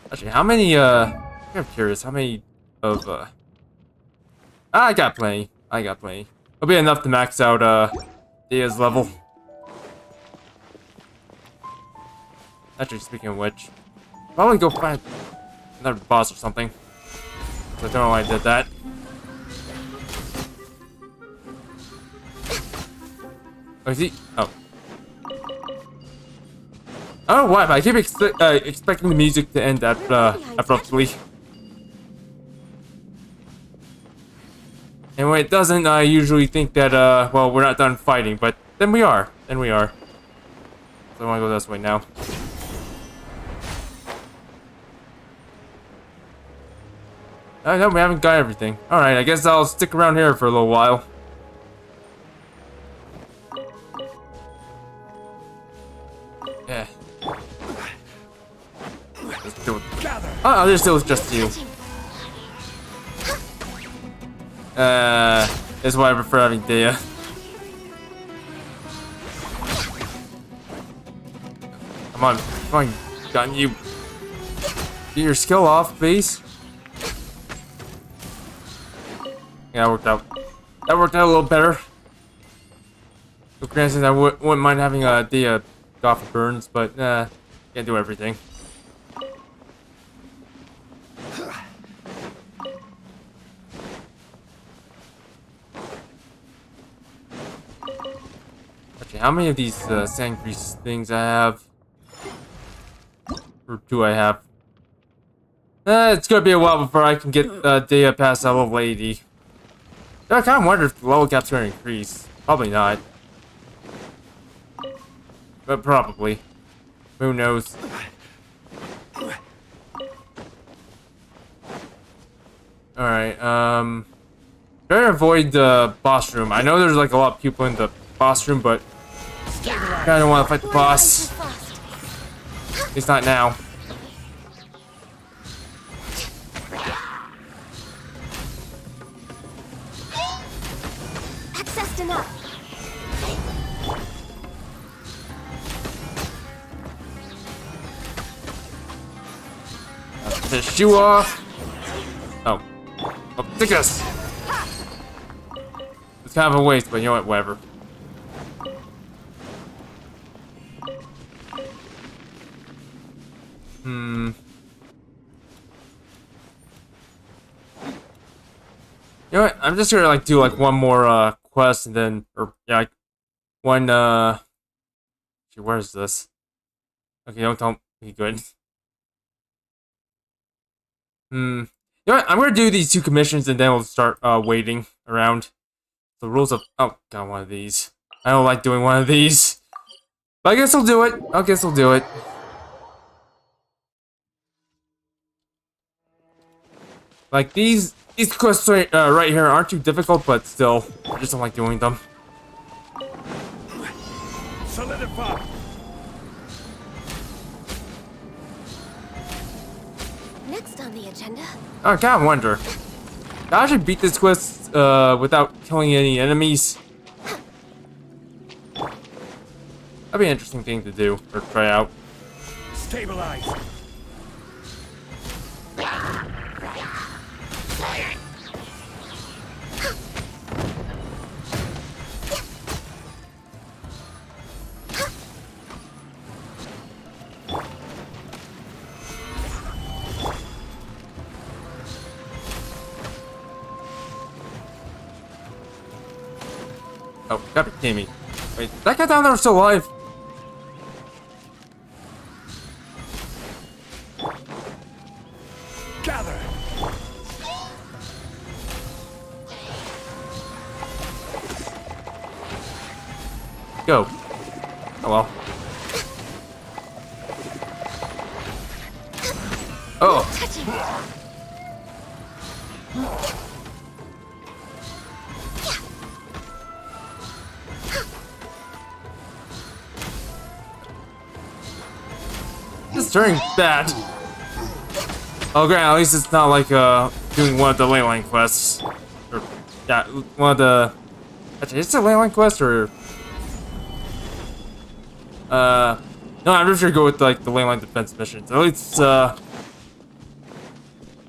Actually, how many I'm curious, how many of I got plenty. It'll be enough to max out Dia's level. Actually, speaking of which, probably go find another boss or something. I don't know why I did that. Oh, is he? Oh. I don't know why, but I keep expecting the music to end abruptly. And when it doesn't, I usually think that, well, we're not done fighting, but then we are. So I want to go this way now. I know we haven't got everything. Alright, I guess I'll stick around here for a little while. Yeah. Let's do it. Oh, this still is just you. That's why I prefer having Dea. Come on, gotten you. Get your skill off, please. Yeah, that worked out. That worked out a little better. So granted, I wouldn't mind having Dea go off of burns, but can't do everything. Okay, how many of these sand grease things I have? Or do I have? It's gonna be a while before I can get Dea past that level 80. I kind of wonder if the level cap's gonna increase. Probably not. But probably. Who knows? Alright, try to avoid the boss room. I know there's like a lot of people in the boss room, but I don't want to fight the boss. At least not now. Finish you off. Oh. Oh, take this. It's kind of a waste, but you know what? Whatever. You know what? I'm just gonna like do like one more quest and then, or yeah, like one Gee, where is this? Okay, don't tell me. Okay, good. You know what? I'm gonna do these 2 commissions and then we'll start waiting around. The rules of got one of these. I don't like doing one of these. But I guess I'll do it. I guess I'll do it. Like these quests right here aren't too difficult, but still, I just don't like doing them. Solidify. Next on the agenda. I kind of wonder. Can I actually beat this quest without killing any enemies? That'd be an interesting thing to do or try out. Stabilize. Oh, gotta be kidding me. Wait, that guy down there is still alive. Gather. Go. Oh well. Oh. This is turning bad. Oh great, at least it's not like doing one of the leyline quests. Or yeah, one of the actually it's a leyline quest or no, I'm just gonna go with like the leyline defense missions. At least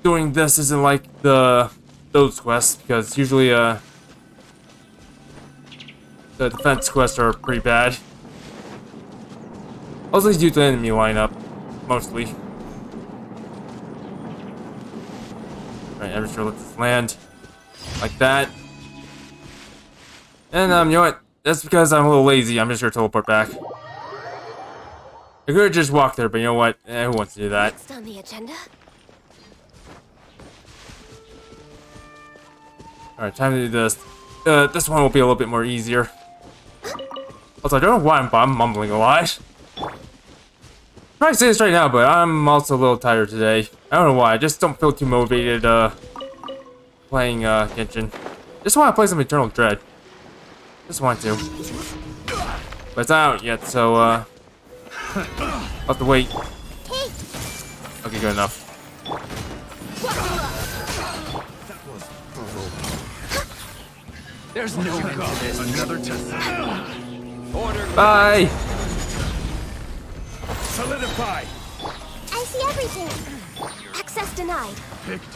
doing this isn't like those quests because usually the defense quests are pretty bad. Mostly due to the enemy lineup, mostly. Alright, I'm just gonna let this land like that. And you know what? That's because I'm a little lazy. I'm just gonna teleport back. I could have just walked there, but you know what? Who wants to do that? Next on the agenda. Alright, time to do this. This one will be a little bit more easier. Also, I don't know why I'm mumbling a lot. Probably say this right now, but I'm also a little tired today. I don't know why. I just don't feel too motivated playing Genshin. Just want to play some Eternal Dread. Just want to. But it's not out yet, so I'll have to wait. Okay, good enough. There's no end to this. Another test. Order. Bye! Solidify. I see everything. Access denied. Picked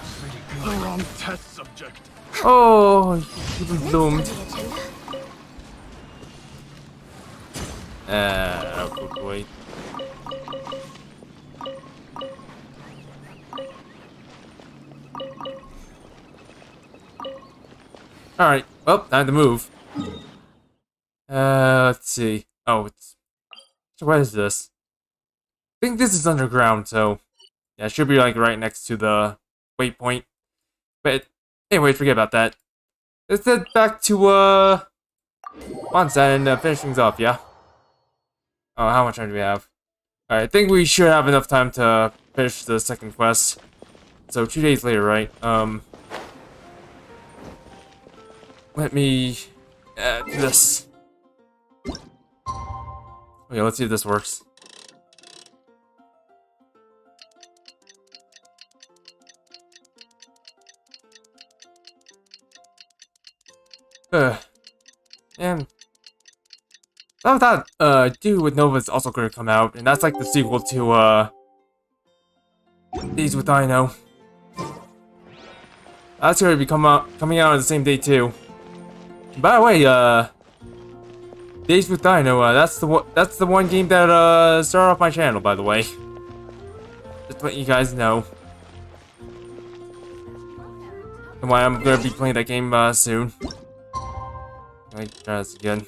the wrong test subject. Oh, even Next on bloomed. the agenda. I'll wait. Alright, well, time to move. Let's see. Oh, it's... So what is this? I think this is underground, so... Yeah, it should be, like, right next to the waypoint. But, anyways, forget about that. Let's head back to, mondstat and finish things off, yeah? Oh, how much time do we have? Alright, I think we should have enough time to finish the second quest. So, 2 days later, right? Let me do this. Okay, let's see if this works. And I thought Dude with Nova is also going to come out, and that's like the sequel to Days with Dino. That's gonna be coming out on the same day too. By the way, Days with Dino, that's the one game that started off my channel, by the way. Just to let you guys know. And why I'm gonna be playing that game soon. Let me try this again.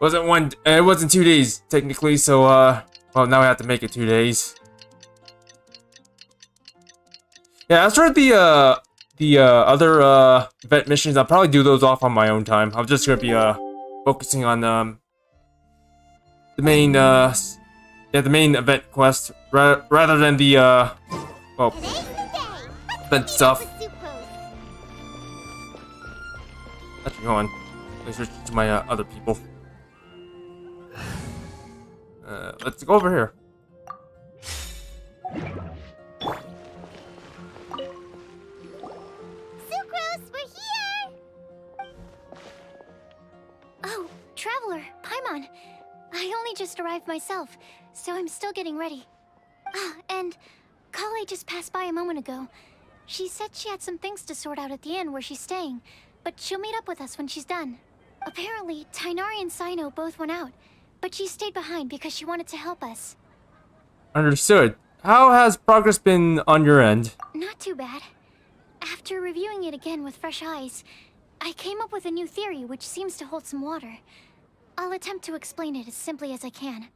It wasn't 2 days technically, so well, now I have to make it 2 days. Yeah, as for the other event missions, I'll probably do those off on my own time. I'm just gonna be focusing on the main the main event quest rather than the well, event stuff. Actually, hold on. Let's switch to my other people. Let's go over here. Sucrose, we're here! Oh, Traveler, Paimon. I only just arrived myself, so I'm still getting ready. Ah, and Kale just passed by a moment ago. She said she had some things to sort out at the inn where she's staying, but she'll meet up with us when she's done. Apparently, Tighnari and Cyno both went out, but she stayed behind because she wanted to help us. Understood. How has progress been on your end? Not too bad. After reviewing it again with fresh eyes, I came up with a new theory which seems to hold some water. I'll attempt to explain it as simply as I can.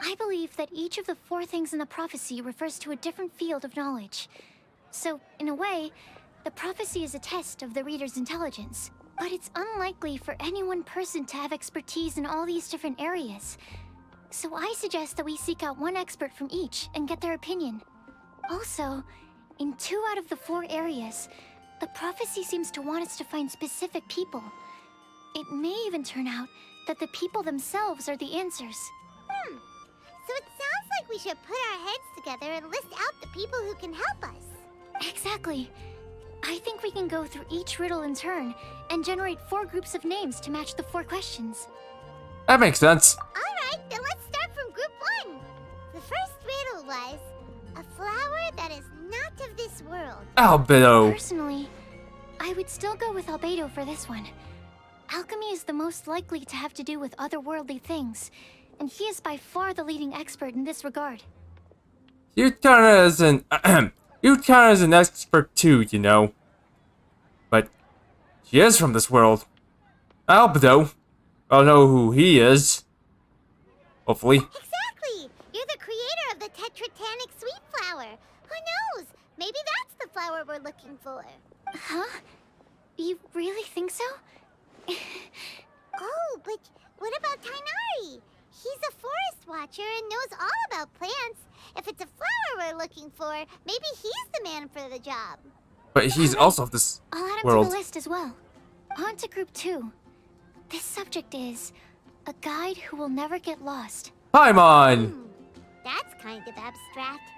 I believe that each of the 4 things in the prophecy refers to a different field of knowledge. So, in a way, the prophecy is a test of the reader's intelligence. But it's unlikely for any one person to have expertise in all these different areas. So I suggest that we seek out one expert from each and get their opinion. Also, in 2 out of the 4 areas, the prophecy seems to want us to find specific people. It may even turn out that the people themselves are the answers. So it sounds like we should put our heads together and list out the people who can help us. Exactly. I think we can go through each riddle in turn and generate 4 groups of names to match the 4 questions. That makes sense. Alright, then let's start from group 1. The first riddle was, a flower that is not of this world. Albedo. Personally, I would still go with Albedo for this one. Alchemy is the most likely to have to do with otherworldly things, and he is by far the leading expert in this regard. You'd count as an you'd count as an expert too, you know. But he is from this world. Albedo. I'll know who he is. Hopefully. Exactly! You're the creator of the tetratanic sweet flower. Who knows? Maybe that's the flower we're looking for. Huh? You really think so? Oh, but what about Tighnari? He's a forest watcher and knows all about plants. If it's a flower we're looking for, maybe he's the man for the job. But he's also of this I'll add him world. to the list as well. On to group 2. This subject is a guide who will never get lost. Paimon! That's kind of abstract.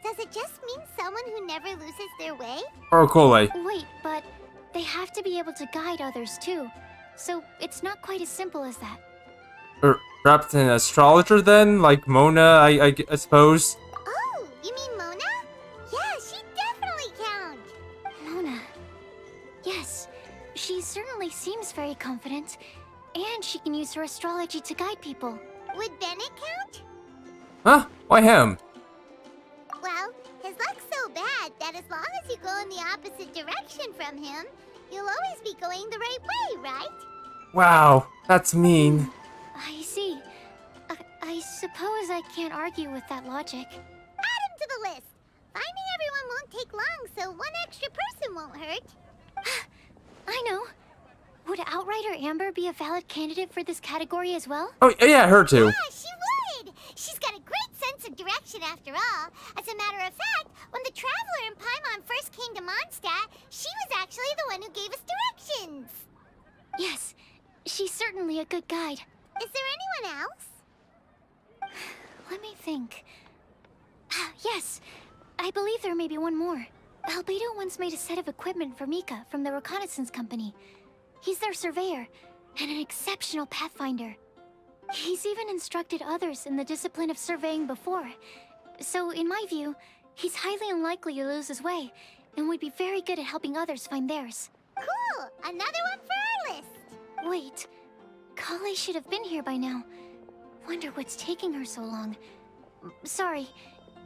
Does it just mean someone who never loses their way? Or Kole. Wait, but they have to be able to guide others too. So it's not quite as simple as that. Or perhaps an astrologer then? Like Mona, I suppose? Oh, you mean Mona? Yeah, she definitely counts. Mona. Yes, she certainly seems very confident. And she can use her astrology to guide people. Would Bennett count? Huh? Why him? Well, his luck's so bad that as long as you go in the opposite direction from him, you'll always be going the right way, right? Wow, that's mean. I see. I suppose I can't argue with that logic. Add him to the list. Finding everyone won't take long, so one extra person won't hurt. I know. Would Outrider Amber be a valid candidate for this category as well? Oh, yeah, her too. Yeah, she would! She's got a great sense of direction after all. As a matter of fact, when the Traveler and Paimon first came to Mondstadt, she was actually the one who gave us directions. Yes, she's certainly a good guide. Is there anyone else? Let me think. Yes, I believe there may be one more. Albedo once made a set of equipment for Mika from the reconnaissance company. He's their surveyor, and an exceptional pathfinder. He's even instructed others in the discipline of surveying before. So, in my view, he's highly unlikely to lose his way, and would be very good at helping others find theirs. Cool! Another one for our list! Wait, Kale should have been here by now. Wonder what's taking her so long. Sorry,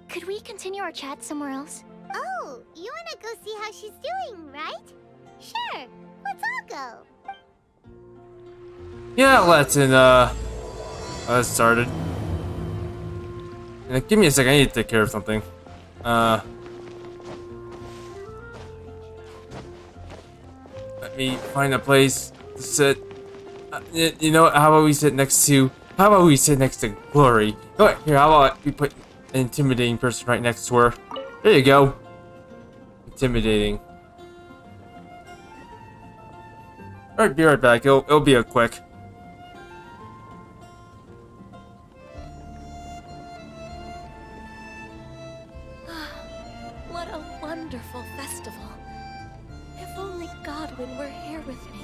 could we continue our chat somewhere else? Oh, you wanna go see how she's doing, right? Sure, let's all go. Yeah, let's started. Give me a second, I need to take care of something. Let me find a place to sit. You know what, how about we sit next to... How about we sit next to Glory? Go ahead, here, how about we put an intimidating person right next to her? There you go. Intimidating. Alright, be right back. It'll be a quick. What a wonderful festival. If only Godwin were here with me.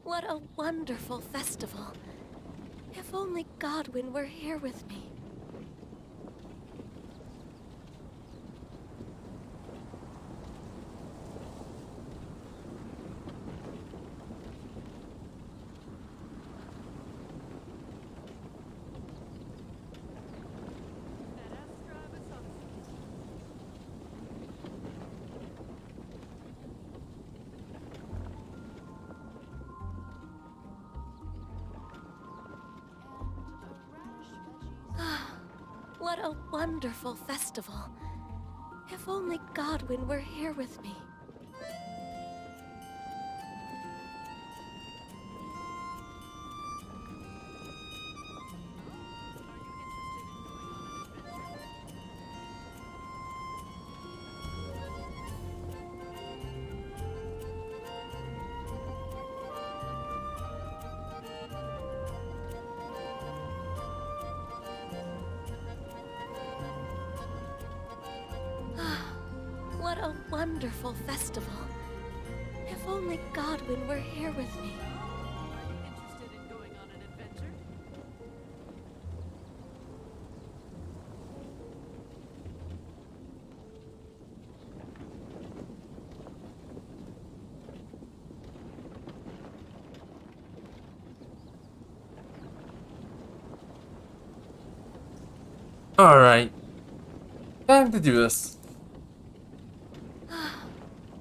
What a wonderful festival. If only Godwin were here with me. What a wonderful festival. If only Godwin were here with me. What a wonderful festival. If only Godwin were here with me. Interested in going on an adventure? Alright. Time to do this.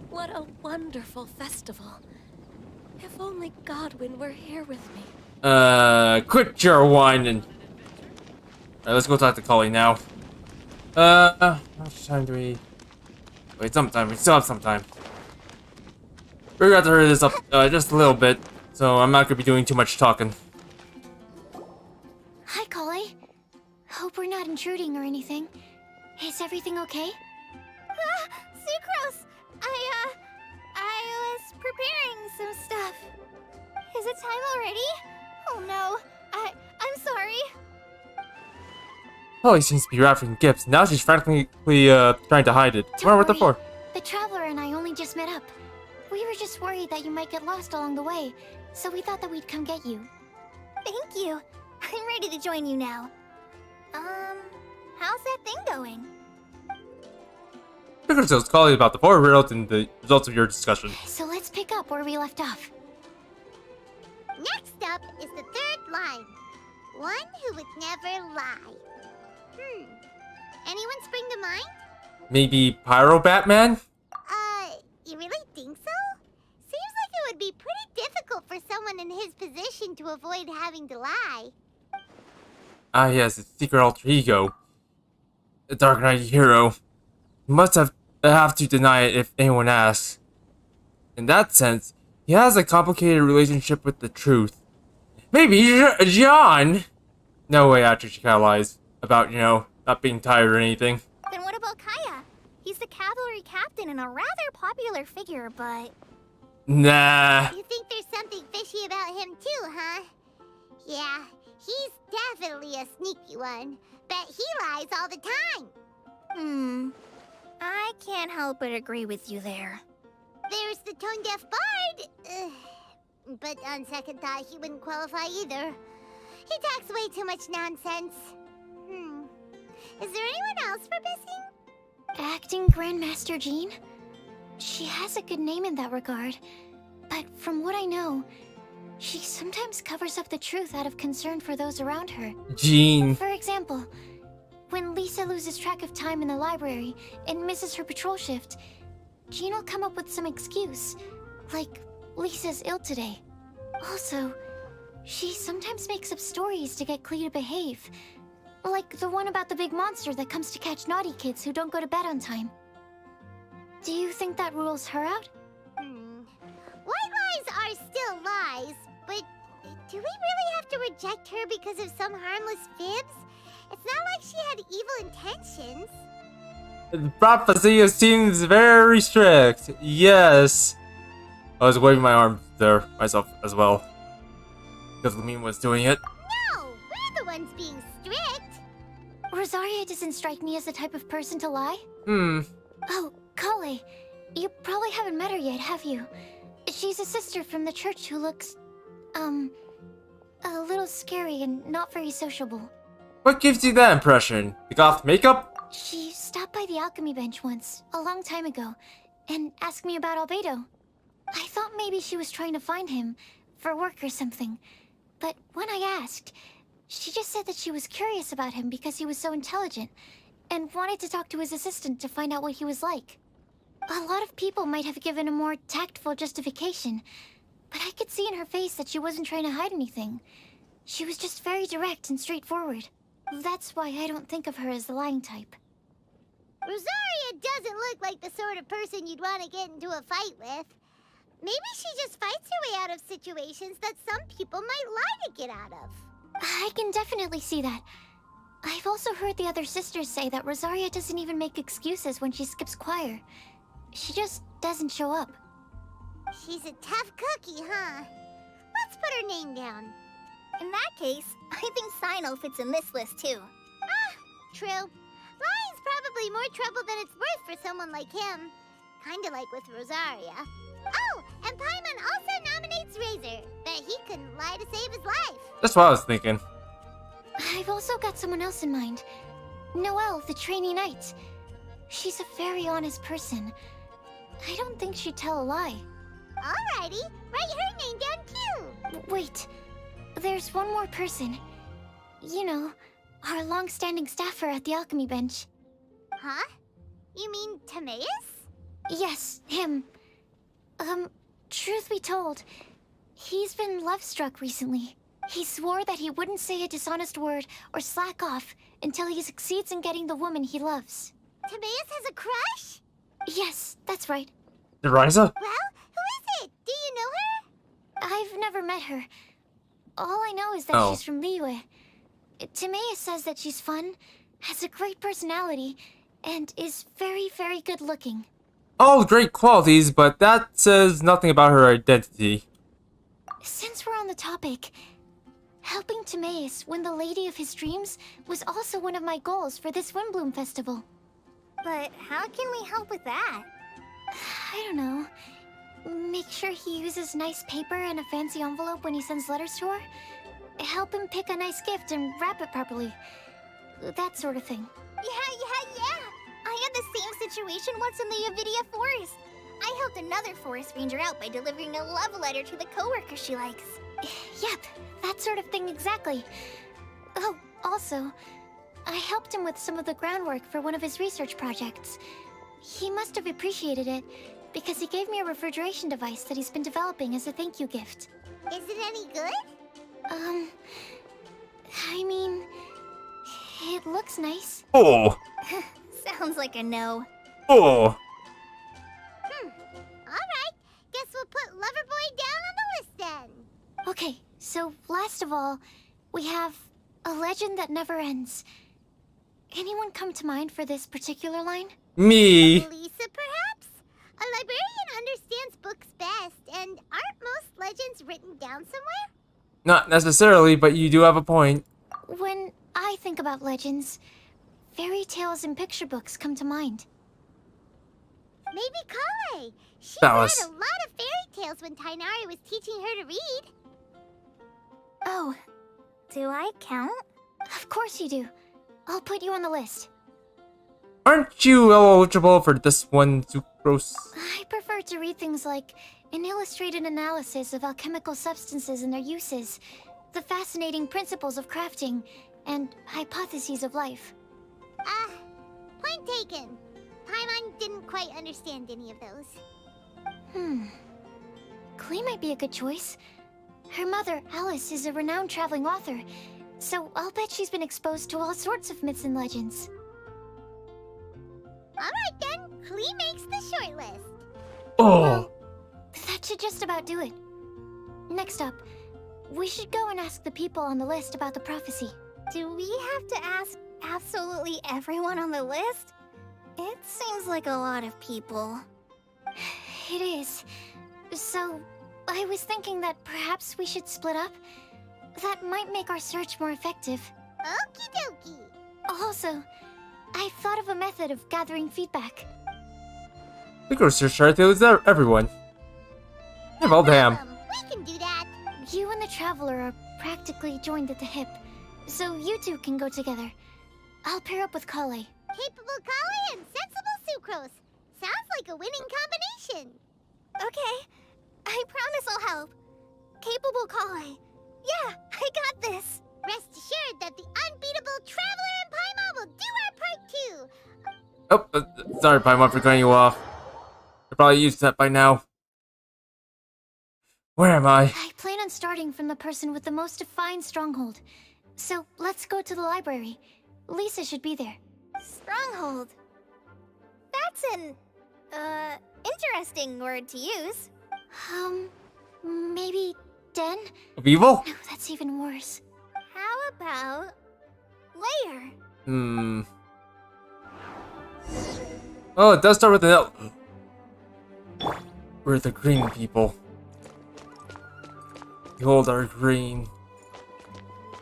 What a wonderful festival. If only Godwin were here with me. Quit your whining. Alright, let's go talk to Cully now. How much time do we... Wait, sometime. We still have some time. We're gonna have to hurry this up just a little bit, so I'm not gonna be doing too much talking. Hi, Kale. Hope we're not intruding or anything. Is everything okay? Sucrose! I was preparing some stuff. Is it time already? Oh no, I'm sorry. Cully seems to be wrapping gifts. Now she's frantically trying to hide it. Don't What the worry. for? The Traveler and I only just met up. We were just worried that you might get lost along the way, so we thought that we'd come get you. Thank you. I'm ready to join you now. How's that thing going? Figured so. Cully about the 4 riddles and the results of your discussion. So let's pick up where we left off. Next up is the third line. One who would never lie. Anyone spring to mind? Maybe Pyro Batman? You really think so? Seems like it would be pretty difficult for someone in his position to avoid having to lie. Ah yes, its secret alter ego. The Dark Knight hero. He must have to deny it if anyone asks. In that sense, he has a complicated relationship with the truth. Maybe John. No way, after she kind of lies about, you know, not being tired or anything. Then what about Kaya? He's the cavalry captain and a rather popular figure, but... Nah. You think there's something fishy about him too, huh? Yeah, he's definitely a sneaky one. Bet he lies all the time. I can't help but agree with you there. There's the tone-deaf bard. But on second thought, he wouldn't qualify either. He talks way too much nonsense. Is there anyone else for missing? Acting Grandmaster Jean? She has a good name in that regard. But from what I know, she sometimes covers up the truth out of concern for those around her. Jean. For example, when Lisa loses track of time in the library and misses her patrol shift, Jean will come up with some excuse, like Lisa's ill today. Also, she sometimes makes up stories to get Klee to behave, like the one about the big monster that comes to catch naughty kids who don't go to bed on time. Do you think that rules her out? White lies are still lies, but do we really have to reject her because of some harmless fibs? It's not like she had evil intentions. The prophecy seems very strict. Yes. I was waving my arm there myself as well. Because Lumine was doing it. No, we're the ones being strict. Rosaria doesn't strike me as the type of person to lie. Oh, Kale, you probably haven't met her yet, have you? She's a sister from the church who looks, a little scary and not very sociable. What gives you that impression? The goth makeup? She stopped by the alchemy bench once, a long time ago, and asked me about Albedo. I thought maybe she was trying to find him, for work or something. But when I asked, she just said that she was curious about him because he was so intelligent, and wanted to talk to his assistant to find out what he was like. A lot of people might have given a more tactful justification, but I could see in her face that she wasn't trying to hide anything. She was just very direct and straightforward. That's why I don't think of her as the lying type. Rosaria doesn't look like the sort of person you'd want to get into a fight with. Maybe she just fights her way out of situations that some people might lie to get out of. I can definitely see that. I've also heard the other sisters say that Rosaria doesn't even make excuses when she skips choir. She just doesn't show up. She's a tough cookie, huh? Let's put her name down. In that case, I think Sino fits in this list too. True. Lying's probably more trouble than it's worth for someone like him. Kinda like with Rosaria. Oh, and Paimon also nominates Razor. Bet he couldn't lie to save his life. That's what I was thinking. I've also got someone else in mind. Noelle, the trainee knight. She's a very honest person. I don't think she'd tell a lie. Alrighty, write her name down too. Wait, there's one more person. You know, our long-standing staffer at the alchemy bench. Huh? You mean Timaeus? Yes, him. Truth be told, he's been love-struck recently. He swore that he wouldn't say a dishonest word or slack off until he succeeds in getting the woman he loves. Timaeus has a crush? Yes, that's right. Risa? Well, who is it? Do you know her? I've never met her. All I know is that she's from Liyue. Timaeus says that she's fun, has a great personality, and is very, very good looking. All great qualities, but that says nothing about her identity. Since we're on the topic, helping Timaeus win the lady of his dreams was also one of my goals for this Windblume festival. But how can we help with that? I don't know. Make sure he uses nice paper and a fancy envelope when he sends letters to her. Help him pick a nice gift and wrap it properly. That sort of thing. Yeah. I had the same situation once in the Avidia Forest. I helped another forest ranger out by delivering a love letter to the coworker she likes. Yep, that sort of thing exactly. Oh, also, I helped him with some of the groundwork for one of his research projects. He must have appreciated it, because he gave me a refrigeration device that he's been developing as a thank you gift. Is it any good? I mean, it looks nice. Oh. Sounds like a no. Oh. Alright, guess we'll put Loverboy down on the list then. Okay, So, last of all, we have a legend that never ends. Anyone come to mind for this particular line? Me. Lisa, perhaps? A librarian understands books best, and aren't most legends written down somewhere? Not necessarily, but you do have a point. When I think about legends, fairy tales and picture books come to mind. Maybe Kale. She That read was- a lot of fairy tales when Tainari was teaching her to read. Oh, Do I count? of course you do. I'll put you on the list. Aren't you eligible for this one, Sucrose? I prefer to read things like an illustrated analysis of alchemical substances and their uses, the fascinating principles of crafting, and hypotheses of life. Point taken. Paimon didn't quite understand any of those. Klee might be a good choice. Her mother, Alice, is a renowned traveling author, so I'll bet she's been exposed to all sorts of myths and legends. Alright then, Klee makes the short list. Oh. That should just about do it. Next up, we should go and ask the people on the list about the prophecy. Do we have to ask absolutely everyone on the list? It seems like a lot of people. It is. So, I was thinking that perhaps we should split up. That might make our search more effective. Okie dokie. Also, I thought of a method of gathering feedback. Sucrose search chart is everyone. Yeah, well, damn. We can do that. You and the Traveler are practically joined at the hip, so you two can go together. I'll pair up with Kale. Capable Kale and sensible Sucrose. Sounds like a winning combination. Okay, I promise I'll help. Capable Kale. Yeah, I got this. Rest assured that the unbeatable Traveler and Paimon will do our part too. Oh, sorry, Paimon, for cutting you off. You're probably used to that by now. Where am I? I plan on starting from the person with the most defined stronghold. So let's go to the library. Lisa should be there. Stronghold. That's an, interesting word to use. Maybe den? Of evil? No, that's even worse. How about layer? Oh, it does start with an L. We're the green people. Behold our green.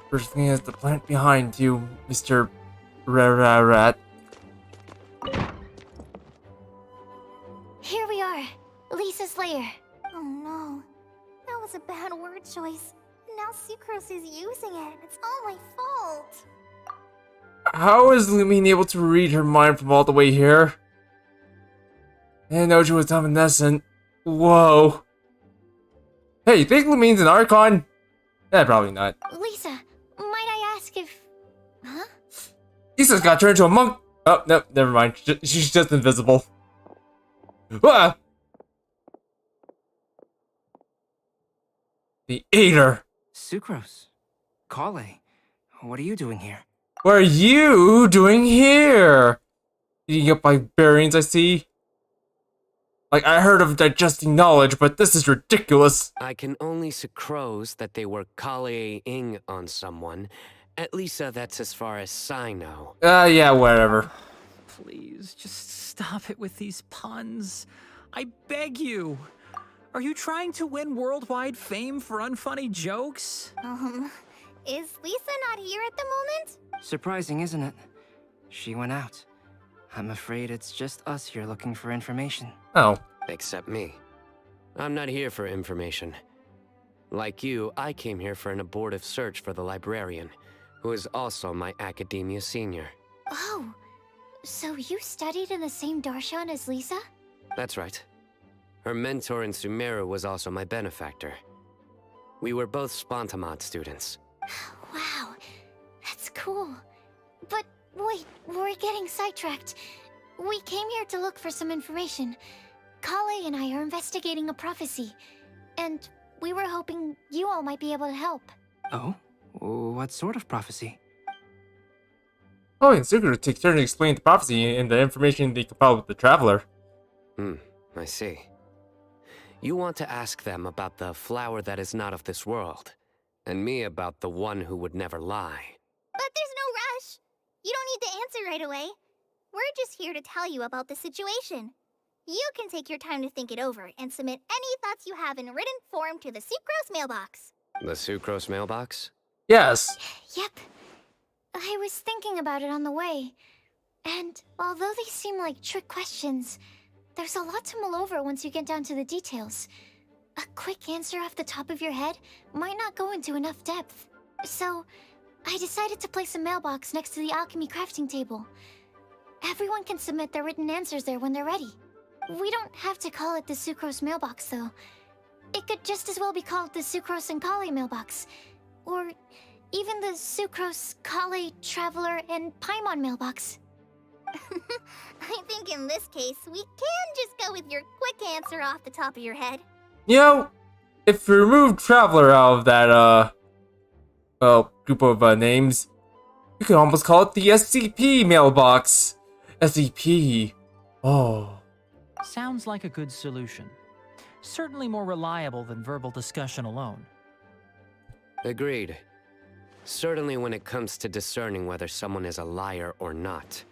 First thing is the plant behind you, Mr. Rat. Here we are. Lisa's lair. Oh no. That was a bad word choice. Now Sucrose is using it. It's all my fault. How is Lumine able to read her mind from all the way here? I didn't know she was omniscient. Whoa. Hey, you think Lumine's an Archon? Eh, probably not. Lisa, might I ask if... Huh? Lisa's got turned into a monk. Oh, no, never mind. She's just invisible. Ah! The Eater. Sucrose. Kale. What are you doing here? What are you doing here? Eating up barbarians, I see. Like, I heard of digesting knowledge, but this is ridiculous. I can only sucrose that they were Kale-ing on someone. At least that's as far as I know. Yeah, whatever. Please, just stop it with these puns. I beg you. Are you trying to win worldwide fame for unfunny jokes? Is Lisa not here at the moment? Surprising, isn't it? She went out. I'm afraid it's just us here looking for information. Oh. Except me. I'm not here for information. Like you, I came here for an abortive search for the librarian, who is also my academia senior. Oh, so you studied in the same darshan as Lisa? That's right. Her mentor in Sumeru was also my benefactor. We were both Spontamod students. Wow, that's cool. But wait, we're getting sidetracked. We came here to look for some information. Kale and I are investigating a prophecy, and we were hoping you all might be able to help. Oh? What sort of prophecy? Oh, and Sucrose takes turn to explain the prophecy and the information they compiled with the Traveler. I see. You want to ask them about the flower that is not of this world. And me about the one who would never lie. But there's no rush. You don't need to answer right away. We're just here to tell you about the situation. You can take your time to think it over and submit any thoughts you have in written form to the Sucrose mailbox. The Sucrose mailbox? Yes. Yep. I was thinking about it on the way. And although they seem like trick questions, there's a lot to mull over once you get down to the details. A quick answer off the top of your head might not go into enough depth. So, I decided to place a mailbox next to the alchemy crafting table. Everyone can submit their written answers there when they're ready. We don't have to call it the Sucrose mailbox, though. It could just as well be called the Sucrose and Kale mailbox. Or even the Sucrose, Kale, Traveler, and Paimon mailbox. I think in this case, we can just go with your quick answer off the top of your head. You know, if we remove Traveler out of that, group of names, you could almost call it the SCP mailbox. SCP. Oh. Sounds like a good solution. Certainly more reliable than verbal discussion alone. Agreed. Certainly when it comes to discerning whether someone is a liar or not,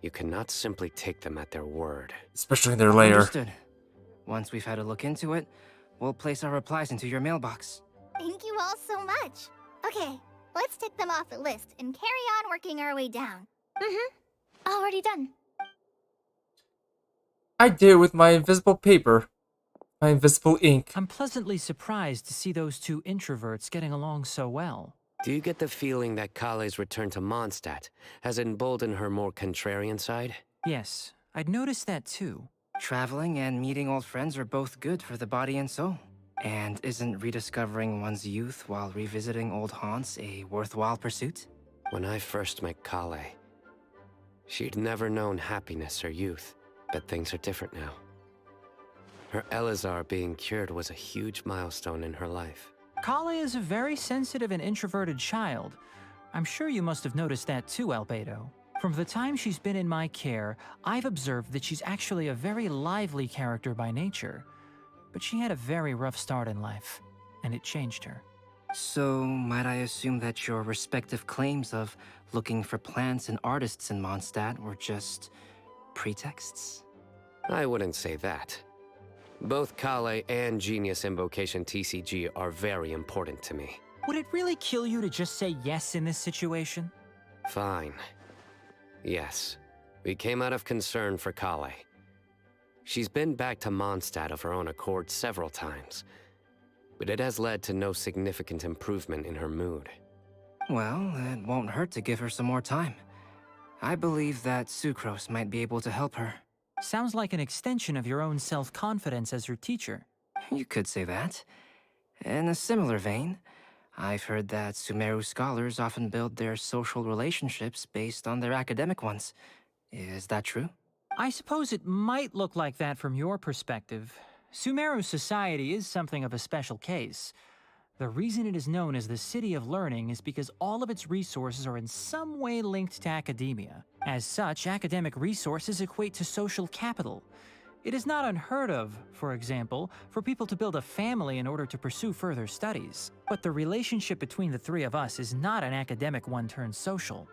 you cannot simply take them at their word. Especially in their lair. Understood. Once we've had a look into it, we'll place our replies into your mailbox. Thank you all so much. Okay, let's tick them off the list and carry on working our way down. Already done. I did it with my invisible paper. My invisible ink. I'm pleasantly surprised to see those two introverts getting along so well. Do you get the feeling that Kale's return to Mondstadt has emboldened her more contrarian side? Yes, I'd noticed that too. Traveling and meeting old friends are both good for the body and soul. And isn't rediscovering one's youth while revisiting old haunts a worthwhile pursuit? When I first met Kale, she'd never known happiness or youth, but things are different now. Her Elazar being cured was a huge milestone in her life. Kale is a very sensitive and introverted child. I'm sure you must have noticed that too, Albedo. From the time she's been in my care, I've observed that she's actually a very lively character by nature. But she had a very rough start in life, and it changed her. So, might I assume that your respective claims of looking for plants and artists in Mondstadt were just pretexts? I wouldn't say that. Both Kale and Genius Invocation TCG are very important to me. Would it really kill you to just say yes in this situation? Fine. Yes. We came out of concern for Kale. She's been back to Mondstadt of her own accord several times, but it has led to no significant improvement in her mood. Well, it won't hurt to give her some more time. I believe that Sucrose might be able to help her. Sounds like an extension of your own self-confidence as her teacher. You could say that. In a similar vein, I've heard that Sumeru scholars often build their social relationships based on their academic ones. Is that true? I suppose it might look like that from your perspective. Sumeru society is something of a special case. The reason it is known as the City of Learning is because all of its resources are in some way linked to academia. As such, academic resources equate to social capital. It is not unheard of, for example, for people to build a family in order to pursue further studies. But the relationship between the three of us is not an academic one turned social.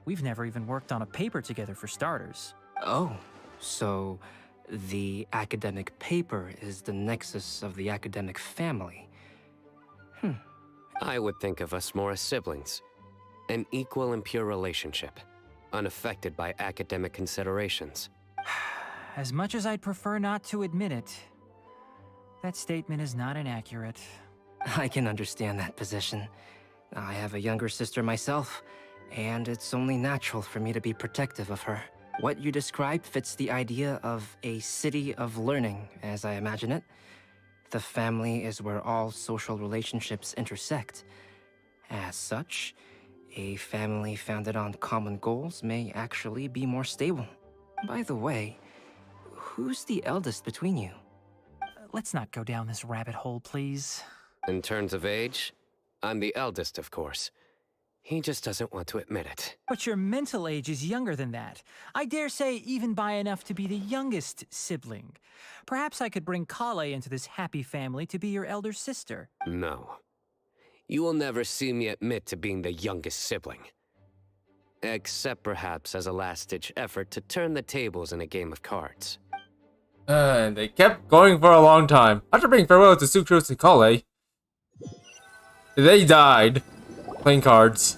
We've never even worked on a paper together for starters. Oh, so the academic paper is the nexus of the academic family. I would think of us more as siblings. An equal and pure relationship, unaffected by academic considerations. As much as I'd prefer not to admit it, that statement is not inaccurate. I can understand that position. I have a younger sister myself, and it's only natural for me to be protective of her. What you described fits the idea of a city of learning, as I imagine it. The family is where all social relationships intersect. As such, a family founded on common goals may actually be more stable. By the way, who's the eldest between you? Let's not go down this rabbit hole, please. In terms of age, I'm the eldest, of course. He just doesn't want to admit it. But your mental age is younger than that. I dare say even by enough to be the youngest sibling. Perhaps I could bring Kale into this happy family to be your elder sister. No. You will never see me admit to being the youngest sibling. Except perhaps as a last-ditch effort to turn the tables in a game of cards. And they kept going for a long time. After bidding farewell to Sucrose and Kale, they died playing cards.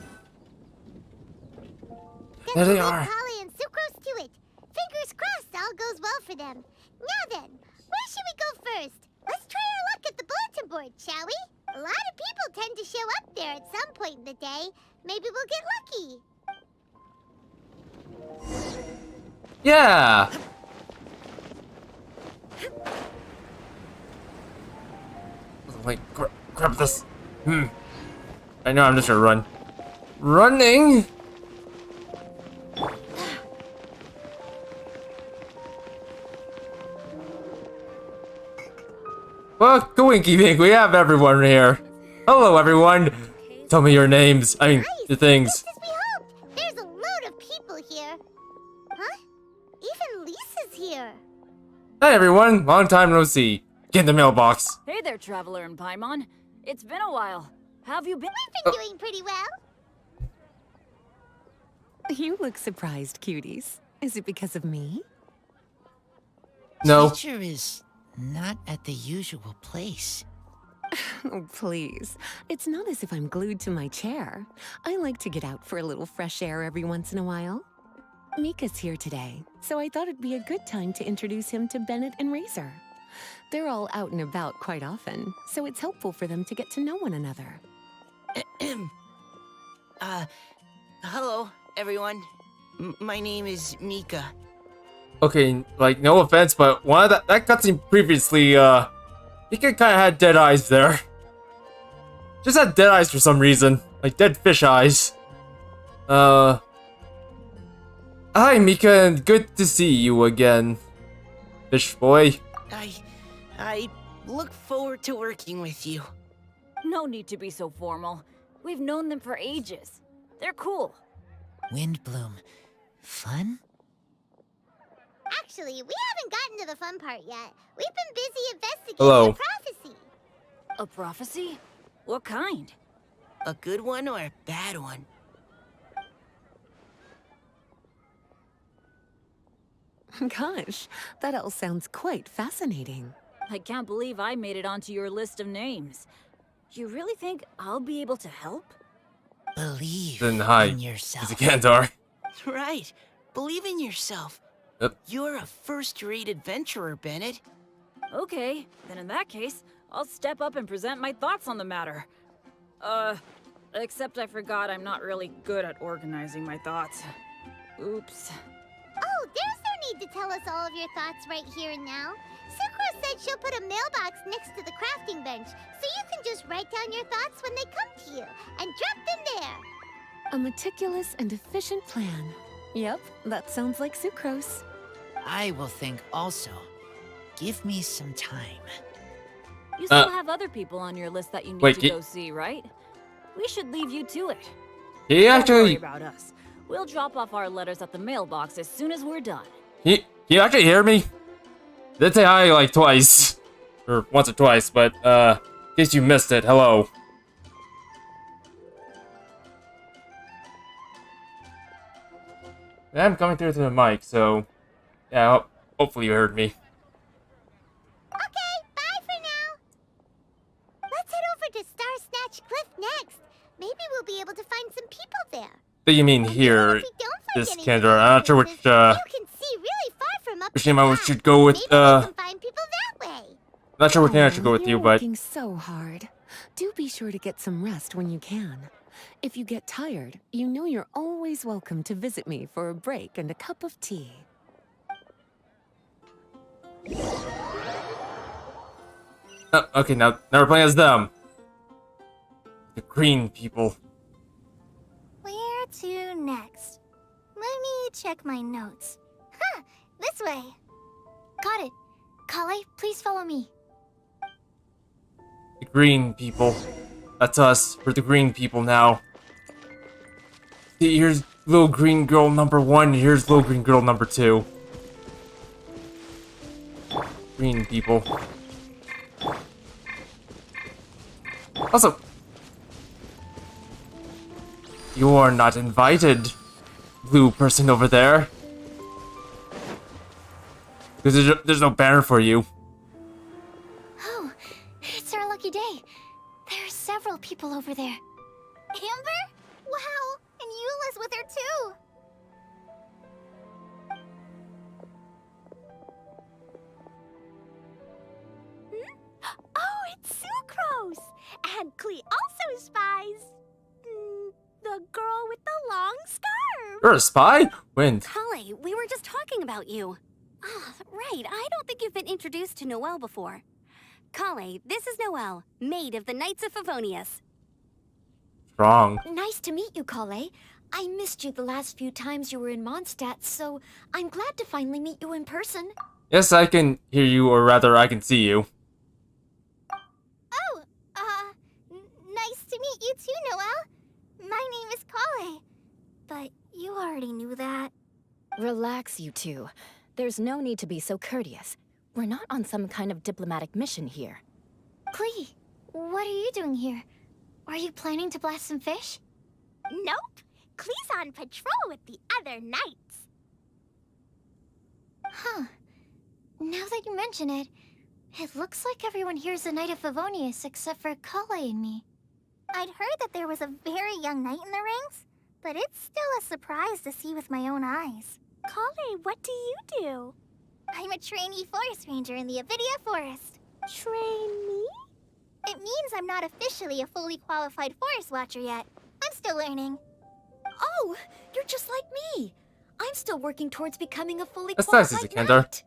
There they are. Polly and Sucrose to it. Fingers crossed all goes well for them. Now then, where should we go first? Let's try our luck at the bulletin board, shall we? A lot of people tend to show up there at some point in the day. Maybe we'll get lucky. Yeah. Wait, grab this. I know I'm just gonna run. Running. Well, Winky Pink, we have everyone here. Hello, everyone. Tell me your names. I mean, the things. Just as we hoped. There's a load of people here. Huh? Even Lisa's here. Hi, everyone. Long time no see. Get in the mailbox. Hey there, Traveler and Paimon. It's been a while. How have you been? We've been doing pretty well. You look surprised, cuties. Is it because of me? No. Teacher is not at the usual place. Oh, please. It's not as if I'm glued to my chair. I like to get out for a little fresh air every once in a while. Mika's here today, so I thought it'd be a good time to introduce him to Bennett and Razor. They're all out and about quite often, so it's helpful for them to get to know one another. Hello, everyone. My name is Mika. Okay, like, no offense, but one of that cutscene previously, Mika kind of had dead eyes there. Just had dead eyes for some reason. Like, dead fish eyes. Hi, Mika, and good to see you again. Fish boy. I look forward to working with you. No need to be so formal. We've known them for ages. They're cool. Windblume. Fun? Actually, we haven't gotten to the fun part yet. We've been busy investigating Hello. a prophecy. A prophecy? What kind? A good one or a bad one? Gosh, that all sounds quite fascinating. I can't believe I made it onto your list of names. You really think I'll be able to help? Believe Then hi. in yourself. He's a Kantar. Right. Believe in yourself. Yep. You're a first-rate adventurer, Bennett. Okay, then in that case, I'll step up and present my thoughts on the matter. Except I forgot I'm not really good at organizing my thoughts. Oops. Oh, there's no need to tell us all of your thoughts right here and now. Sakura said she'll put a mailbox next to the crafting bench, so you can just write down your thoughts when they come to you, and drop them there. A meticulous and efficient plan. Yep, that sounds like sucrose. I will think also. Give me some time. You still have other people on your list that you need to go see, right? We should leave you to it. He Don't worry actually... about us. We'll drop off our letters at the mailbox as soon as we're done. You actually hear me? Did say hi like twice. Or once or twice, but in case you missed it, hello. I'm coming through to the mic, so yeah, hopefully you heard me. Okay, bye for now. Let's head over to Star Snatch Cliff next. Maybe we'll be able to find some people there. What do you mean here, this Kendra? I'm not sure which You can see really far from up name I should go with, Maybe we can find people that way. Not sure which name I should go with You're you, but... working so hard. Do be sure to get some rest when you can. If you get tired, you know you're always welcome to visit me for a break and a cup of tea. Oh, okay, now we're playing as them. The green people. Where to next? Let me check my notes. Huh, this way. Got it. Kale, please follow me. The green people. That's us. We're the green people now. See, here's little green girl number 1, here's little green girl number 2. Green people. Also, You're not invited, blue person over there. Because there's no banner for you. Oh, it's our lucky day. There are several people over there. Amber? Wow, and Eula's with her too. Oh, it's Sucrose! And Klee also spies the girl with the long scarf. You're a spy? Wind. Holly, we were just talking about you. Ah, right, I don't think you've been introduced to Noelle before. Kale, this is Noelle, maid of the Knights of Favonius. Wrong. Nice to meet you, Kale. I missed you the last few times you were in Mondstadt, so I'm glad to finally meet you in person. Yes, I can hear you, or rather, I can see you. Oh, nice to meet you too, Noelle. My name is Kale. But you already knew that. Relax, you two. There's no need to be so courteous. We're not on some kind of diplomatic mission here. Klee, what are you doing here? Are you planning to blast some fish? Nope. Klee's on patrol with the other knights. Huh. Now that you mention it, it looks like everyone here is a Knight of Favonius except for Kale and me. I'd heard that there was a very young knight in the ranks, but it's still a surprise to see with my own eyes. Kale, what do you do? I'm a trainee forest ranger in the Avidia Forest. Trainee? It means I'm not officially a fully qualified forest watcher yet. I'm still learning. Oh, you're just like me. I'm still working towards becoming a fully That's nice, qualified Iskander. knight.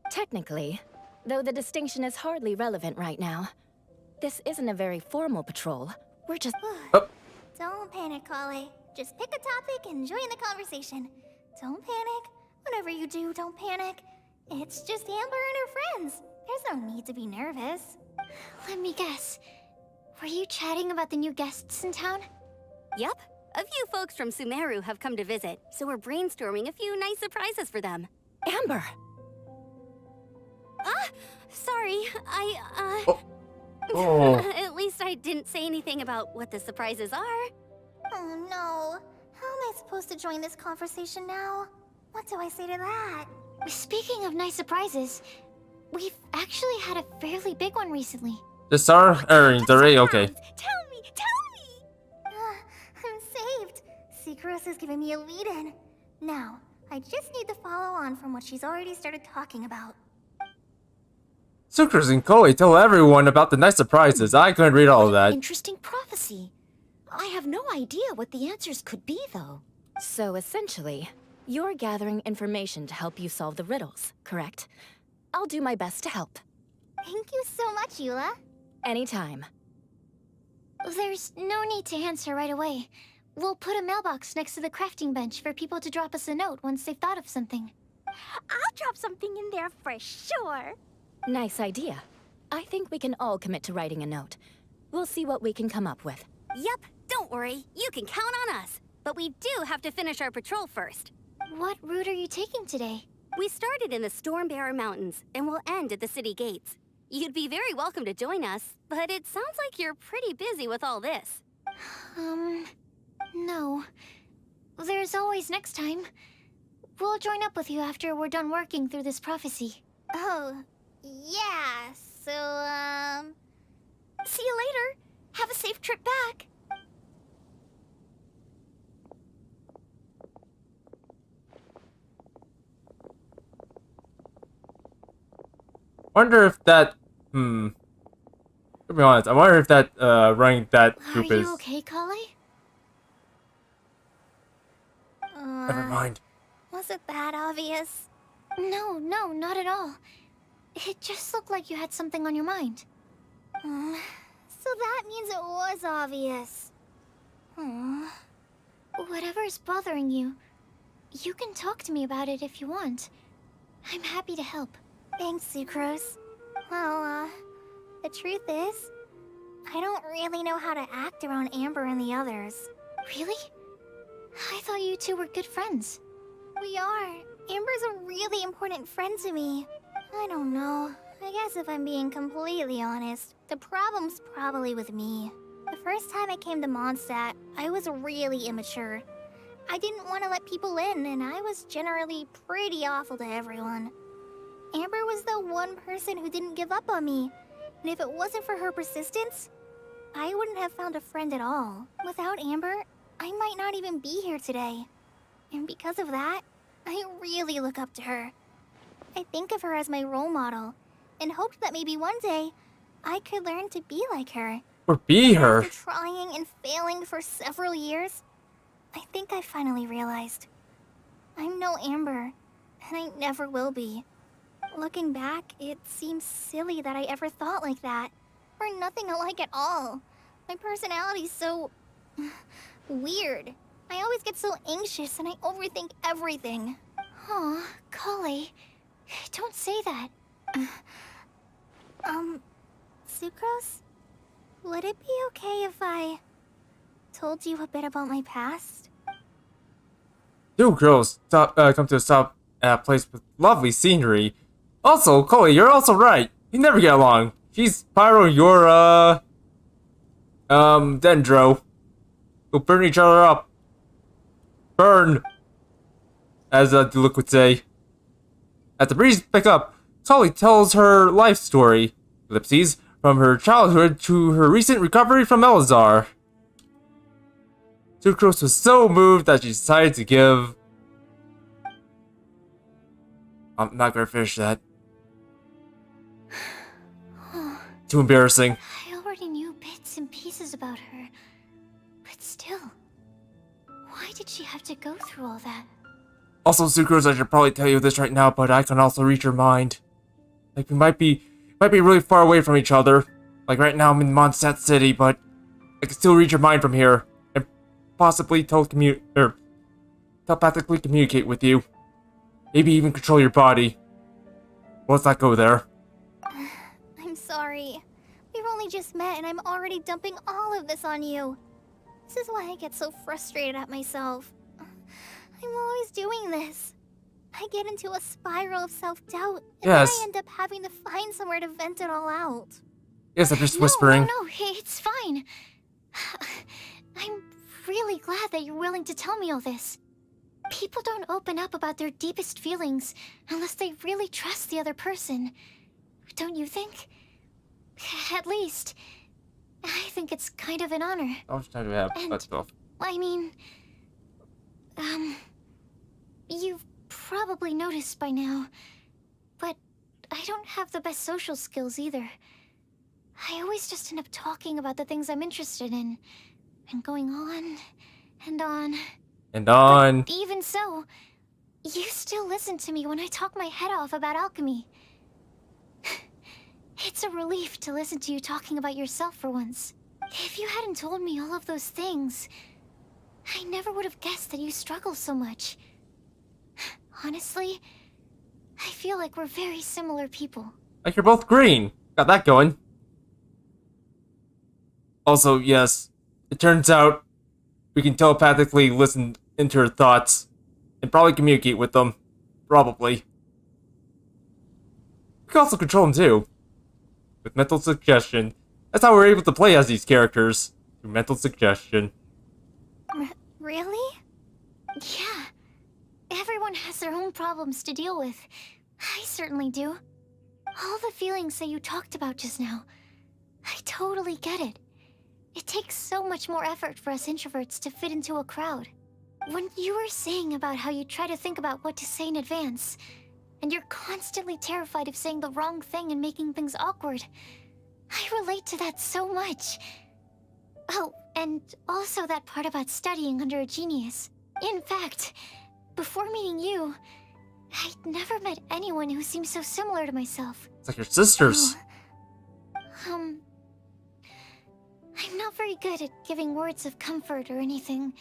Technically, though the distinction is hardly relevant right now. This isn't a very formal patrol. We're just... Don't panic, Kale. Just pick a topic and join the conversation. Don't panic. Whatever you do, don't panic. It's just Amber and her friends. There's no need to be nervous. Let me guess. Were you chatting about the new guests in town? Yep. A few folks from Sumeru have come to visit, so we're brainstorming a few nice surprises for them. Amber! Sorry, Oh. At least I didn't say anything about what the surprises are. Oh no. How am I supposed to join this conversation now? What do I say to that? Speaking of nice surprises, we've actually had a fairly big one recently. The star earnings already okay. Tell me! I'm saved. Secros is giving me a lead-in. Now, I just need to follow on from what she's already started talking about. Sucrose and Kole tell everyone about the nice surprises. I couldn't read all of that. Interesting prophecy. I have no idea what the answers could be, though. So essentially, you're gathering information to help you solve the riddles, correct? I'll do my best to help. Thank you so much, Eula. Anytime. There's no need to answer right away. We'll put a mailbox next to the crafting bench for people to drop us a note once they've thought of something. I'll drop something in there for sure. Nice idea. I think we can all commit to writing a note. We'll see what we can come up with. Yep, don't worry. You can count on us. But we do have to finish our patrol first. What route are you taking today? We started in the Stormbearer Mountains, and we'll end at the city gates. You'd be very welcome to join us, but it sounds like you're pretty busy with all this. No. There's always next time. We'll join up with you after we're done working through this prophecy. Oh, yeah, so, See you later. Have a safe trip back. Wonder if that... To be honest, I wonder if that, running that group Are is... you okay, Kale? Never mind. Was it that obvious? No, not at all. It just looked like you had something on your mind. So that means it was obvious. Whatever's bothering you, you can talk to me about it if you want. I'm happy to help. Thanks, Sucrose. Well, the truth is, I don't really know how to act around Amber and the others. Really? I thought you two were good friends. We are. Amber's a really important friend to me. I don't know. I guess if I'm being completely honest, the problem's probably with me. The first time I came to Mondstadt, I was really immature. I didn't want to let people in, and I was generally pretty awful to everyone. Amber was the one person who didn't give up on me, and if it wasn't for her persistence, I wouldn't have found a friend at all. Without Amber, I might not even be here today. And because of that, I really look up to her. I think of her as my role model, and hoped that maybe one day, I could learn to be like her. Or be her. After trying and failing for several years, I think I finally realized. I'm no Amber, and I never will be. Looking back, it seems silly that I ever thought like that. We're nothing alike at all. My personality's so... weird. I always get so anxious and I overthink everything. Aw, Kali, don't say that. Sucrose? Would it be okay if I told you a bit about my past? Two girls come to a stop at a place with lovely scenery. Also, Chloe, you're also right. You never get along. She's Pyro, you're, Dendro. We'll burn each other up. Burn! As, Diluc would say. At the breeze pick up, Chloe tells her life story. Ellipses, from her childhood to her recent recovery from Elazar. Sucrose was so moved that she decided to give... I'm not gonna finish that. Too embarrassing. I already knew bits and pieces about her, but still, why did she have to go through all that? Also, Sucrose, I should probably tell you this right now, but I can also read your mind. Like, we might be really far away from each other. Like, right now I'm in Mondstat City, but I can still read your mind from here. And possibly telepathically communicate with you. Maybe even control your body. Let's not go there. I'm sorry. We've only just met and I'm already dumping all of this on you. This is why I get so frustrated at myself. I'm always doing this. I get into a spiral of self-doubt, and then I end up having to find somewhere to vent it all out. Yes, I'm just whispering. No, it's fine. I'm really glad that you're willing to tell me all this. People don't open up about their deepest feelings unless they really trust the other person. Don't you think? At least, I think it's kind of an honor. How much time do we have? That's off. I mean, you've probably noticed by now, but I don't have the best social skills either. I always just end up talking about the things I'm interested in, and going on, and on. And on. But even so, you still listen to me when I talk my head off about alchemy. It's a relief to listen to you talking about yourself for once. If you hadn't told me all of those things, I never would have guessed that you struggle so much. Honestly, I feel like we're very similar people. Like you're both green. Got that going. Also, yes, it turns out we can telepathically listen into her thoughts and probably communicate with them. Probably. We can also control them too. With mental suggestion. That's how we're able to play as these characters. Through mental suggestion. Really? Yeah. Everyone has their own problems to deal with. I certainly do. All the feelings that you talked about just now. I totally get it. It takes so much more effort for us introverts to fit into a crowd. When you were saying about how you try to think about what to say in advance, and you're constantly terrified of saying the wrong thing and making things awkward, I relate to that so much. Oh, and also that part about studying under a genius. In fact, before meeting you, I'd never met anyone who seemed so similar to myself. It's like your sisters. I'm not very good at giving words of comfort or anything,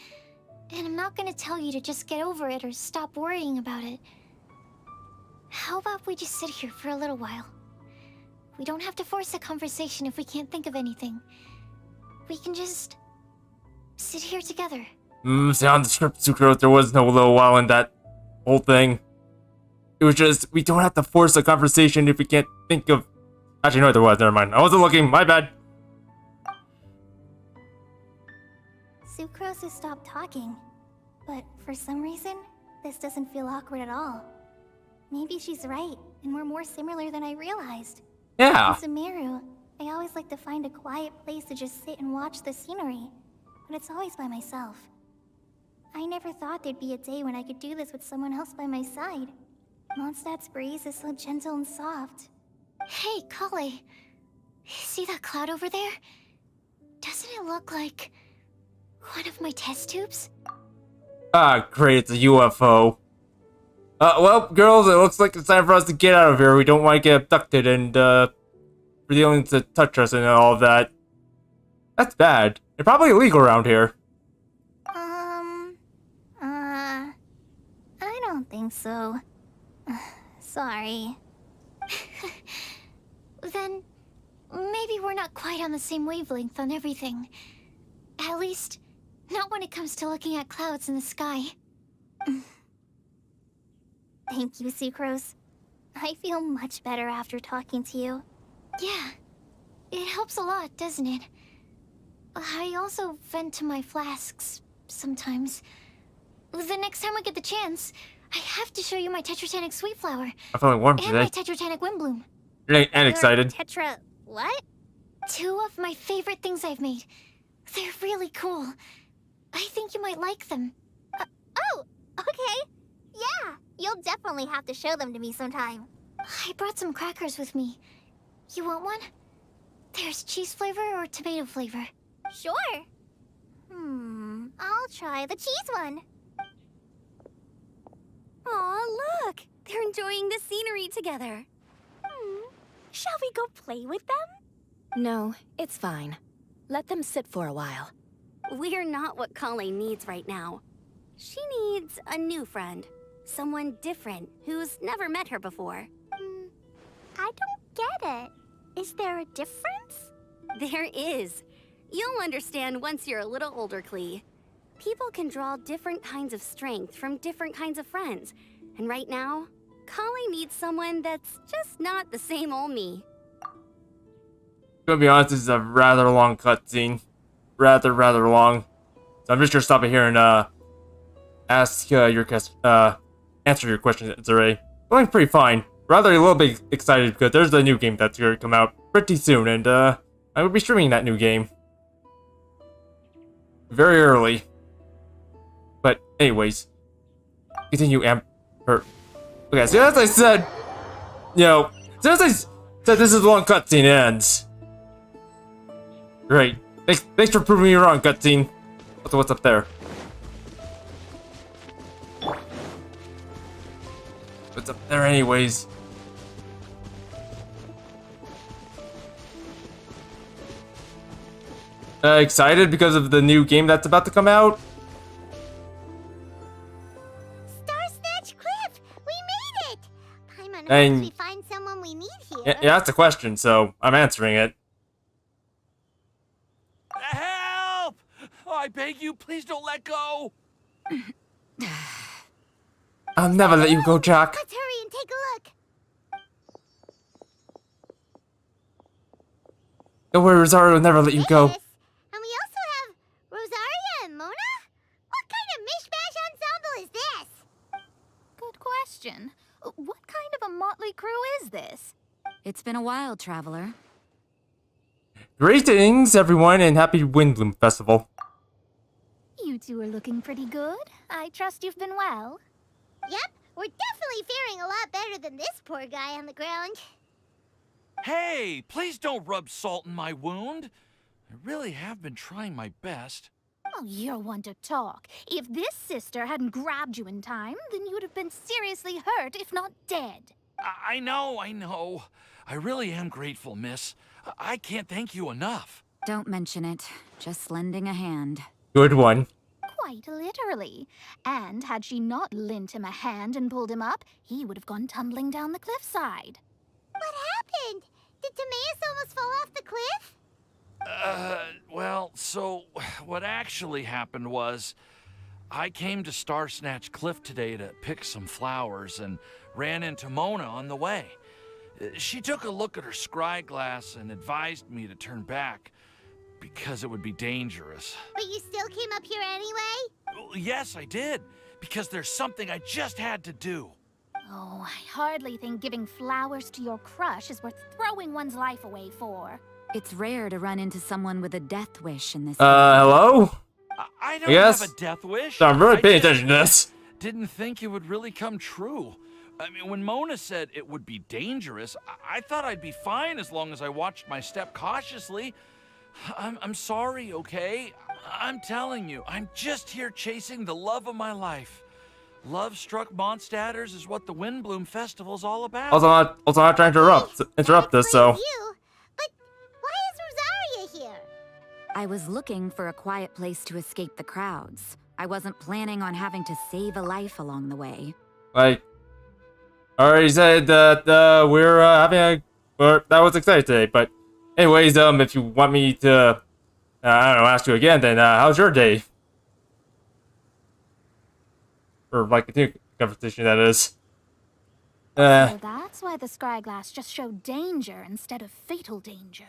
and I'm not gonna tell you to just get over it or stop worrying about it. How about we just sit here for a little while? We don't have to force a conversation if we can't think of anything. We can just sit here together. See, on the script, Sucrose, there was no little while in that whole thing. It was just, we don't have to force a conversation if we can't think of... Actually, no, there was. Never mind. I wasn't looking. My bad. Sucrose has stopped talking. But for some reason, this doesn't feel awkward at all. Maybe she's right, and we're more similar than I realized. Yeah. In Sumeru, I always like to find a quiet place to just sit and watch the scenery. But it's always by myself. I never thought there'd be a day when I could do this with someone else by my side. Mondstad's breeze is so gentle and soft. Hey, Kale. See that cloud over there? Doesn't it look like one of my test tubes? Ah, great, it's a UFO. Well, girls, it looks like it's time for us to get out of here. We don't want to get abducted and, for the aliens to touch us and all of that. That's bad. They're probably illegal around here. I don't think so. Sorry. Then, maybe we're not quite on the same wavelength on everything. At least, not when it comes to looking at clouds in the sky. Thank you, Sucrose. I feel much better after talking to you. Yeah, it helps a lot, doesn't it? I also vent to my flasks sometimes. The next time we get the chance, I have to show you my Tetratanic Sweet Flower. I'm feeling warm and today. my Tetratanic Windblume. And excited. Tetra... what? 2 of my favorite things I've made. They're really cool. I think you might like them. Oh, okay. Yeah, you'll definitely have to show them to me sometime. I brought some crackers with me. You want one? There's cheese flavor or tomato flavor. Sure. I'll try the cheese one. Aw, look! They're enjoying the scenery together. Shall we go play with them? No, it's fine. Let them sit for a while. We're not what Kale needs right now. She needs a new friend. Someone different, who's never met her before. I don't get it. Is there a difference? There is. You'll understand once you're a little older, Klee. People can draw different kinds of strength from different kinds of friends. And right now, Kale needs someone that's just not the same old me. To be honest, this is a rather long cutscene. Rather long. So I'm just gonna stop it here and, ask, answer your questions, Zure. Feeling pretty fine. Rather a little bit excited because there's a new game that's gonna come out pretty soon, and, I will be streaming that new game. Very early. But, anyways. Continue, okay, so as I said, you know, since I said this is the long cutscene ends. Great. Thanks for proving me wrong, cutscene. What's up there? What's up there anyways? Excited because of the new game that's about to come out? Snatch Cliff! We made it! Paimon And- hopes we find someone we need here. Yeah, that's a question, so I'm answering it. Help! I beg you, please don't let go. I'll never let you go, Jack. Let's hurry and take a look. Don't worry, Rosario will never let you go. And we also have Rosaria and Mona? What kind of mishmash ensemble is this? Good question. What kind of a motley crew is this? It's been a while, traveler. Greetings, everyone, and happy Windblume Festival. You two are looking pretty good. I trust you've been well. Yep, we're definitely faring a lot better than this poor guy on the ground. Hey, please don't rub salt in my wound. I really have been trying my best. Oh, you're one to talk. If this sister hadn't grabbed you in time, then you would have been seriously hurt, if not dead. I know. I really am grateful, miss. I can't thank you enough. Don't mention it. Just lending a hand. Good one. Quite literally. And had she not lent him a hand and pulled him up, he would have gone tumbling down the cliffside. What happened? Did Timaeus almost fall off the cliff? Well, so what actually happened was I came to Star Snatch Cliff today to pick some flowers and ran into Mona on the way. She took a look at her scry glass and advised me to turn back. because it would be dangerous. But you still came up here anyway? Well, yes, I did. Because there's something I just had to do. Oh, I hardly think giving flowers to your crush is worth throwing one's life away for. It's rare to run into someone with a death wish in this. Hello? I don't Yes? have a death wish. So I'm really I paying just attention to this. Didn't think it would really come true. I mean, when Mona said it would be dangerous, I thought I'd be fine as long as I watched my step cautiously. I'm sorry, okay? I'm telling you, I'm just here chasing the love of my life. Love-struck Mondstatters is what the Windblume Festival's all about. Also not trying to interrupt this, so. You? But why is Rosaria here? I was looking for a quiet place to escape the crowds. I wasn't planning on having to save a life along the way. Like, I already said that we're having that was exciting today. But anyways, if you want me to, I don't know, ask you again, then how's your day? Or like continue conversation, that is. So that's why the scryglass just showed danger instead of fatal danger.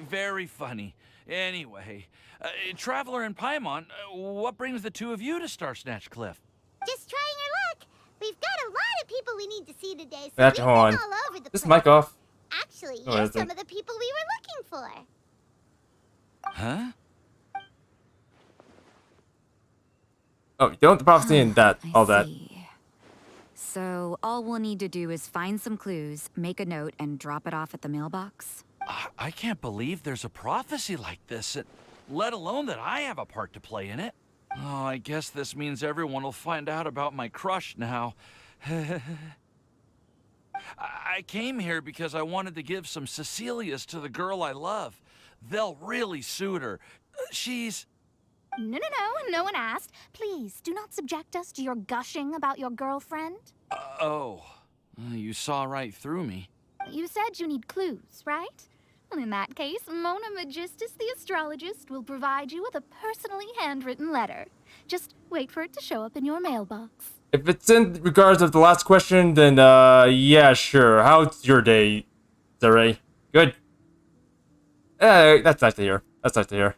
Very funny. Anyway, Traveler and Paimon, what brings the two of you to Star Snatch Cliff? Just trying our luck. We've got a lot of people we need to see today, so That's we've on. been all over the This place. mic off. Actually, No, you're it some isn't. of the people we were looking for. Huh? Oh, you don't the prophecy and that all that. So all we'll need to do is find some clues, make a note, and drop it off at the mailbox. I can't believe there's a prophecy like this, let alone that I have a part to play in it. Oh, I guess this means everyone will find out about my crush now. I came here because I wanted to give some Cecilias to the girl I love. They'll really suit her. She's... No one asked. Please, do not subject us to your gushing about your girlfriend. Oh, you saw right through me. You said you need clues, right? Well, in that case, Mona Magistus the astrologist will provide you with a personally handwritten letter. Just wait for it to show up in your mailbox. If it's in regards of the last question, then yeah, sure. How's your day, Zeray? Good. That's nice to hear. That's nice to hear.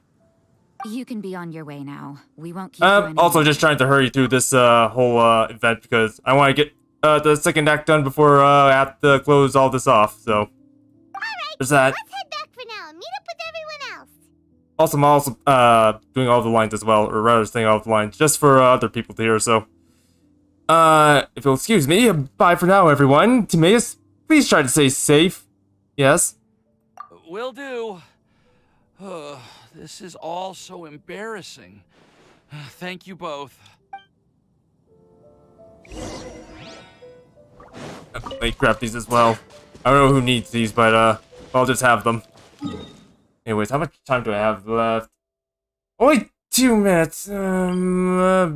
You can be on your way now. We won't keep you any Also longer. just trying to hurry through this whole event because I want to get the second act done before I have to close all this off. So Alright, there's that. let's head back for now and meet up with everyone else. Also, I'm also doing all the lines as well, or rather saying all the lines just for other people to hear. So if you'll excuse me, bye for now, everyone. Timaeus, please try to stay safe. Yes. Will do. This is all so embarrassing. Thank you both. Let me grab these as well. I don't know who needs these, but I'll just have them. Anyways, how much time do I have left? Only 2 minutes. I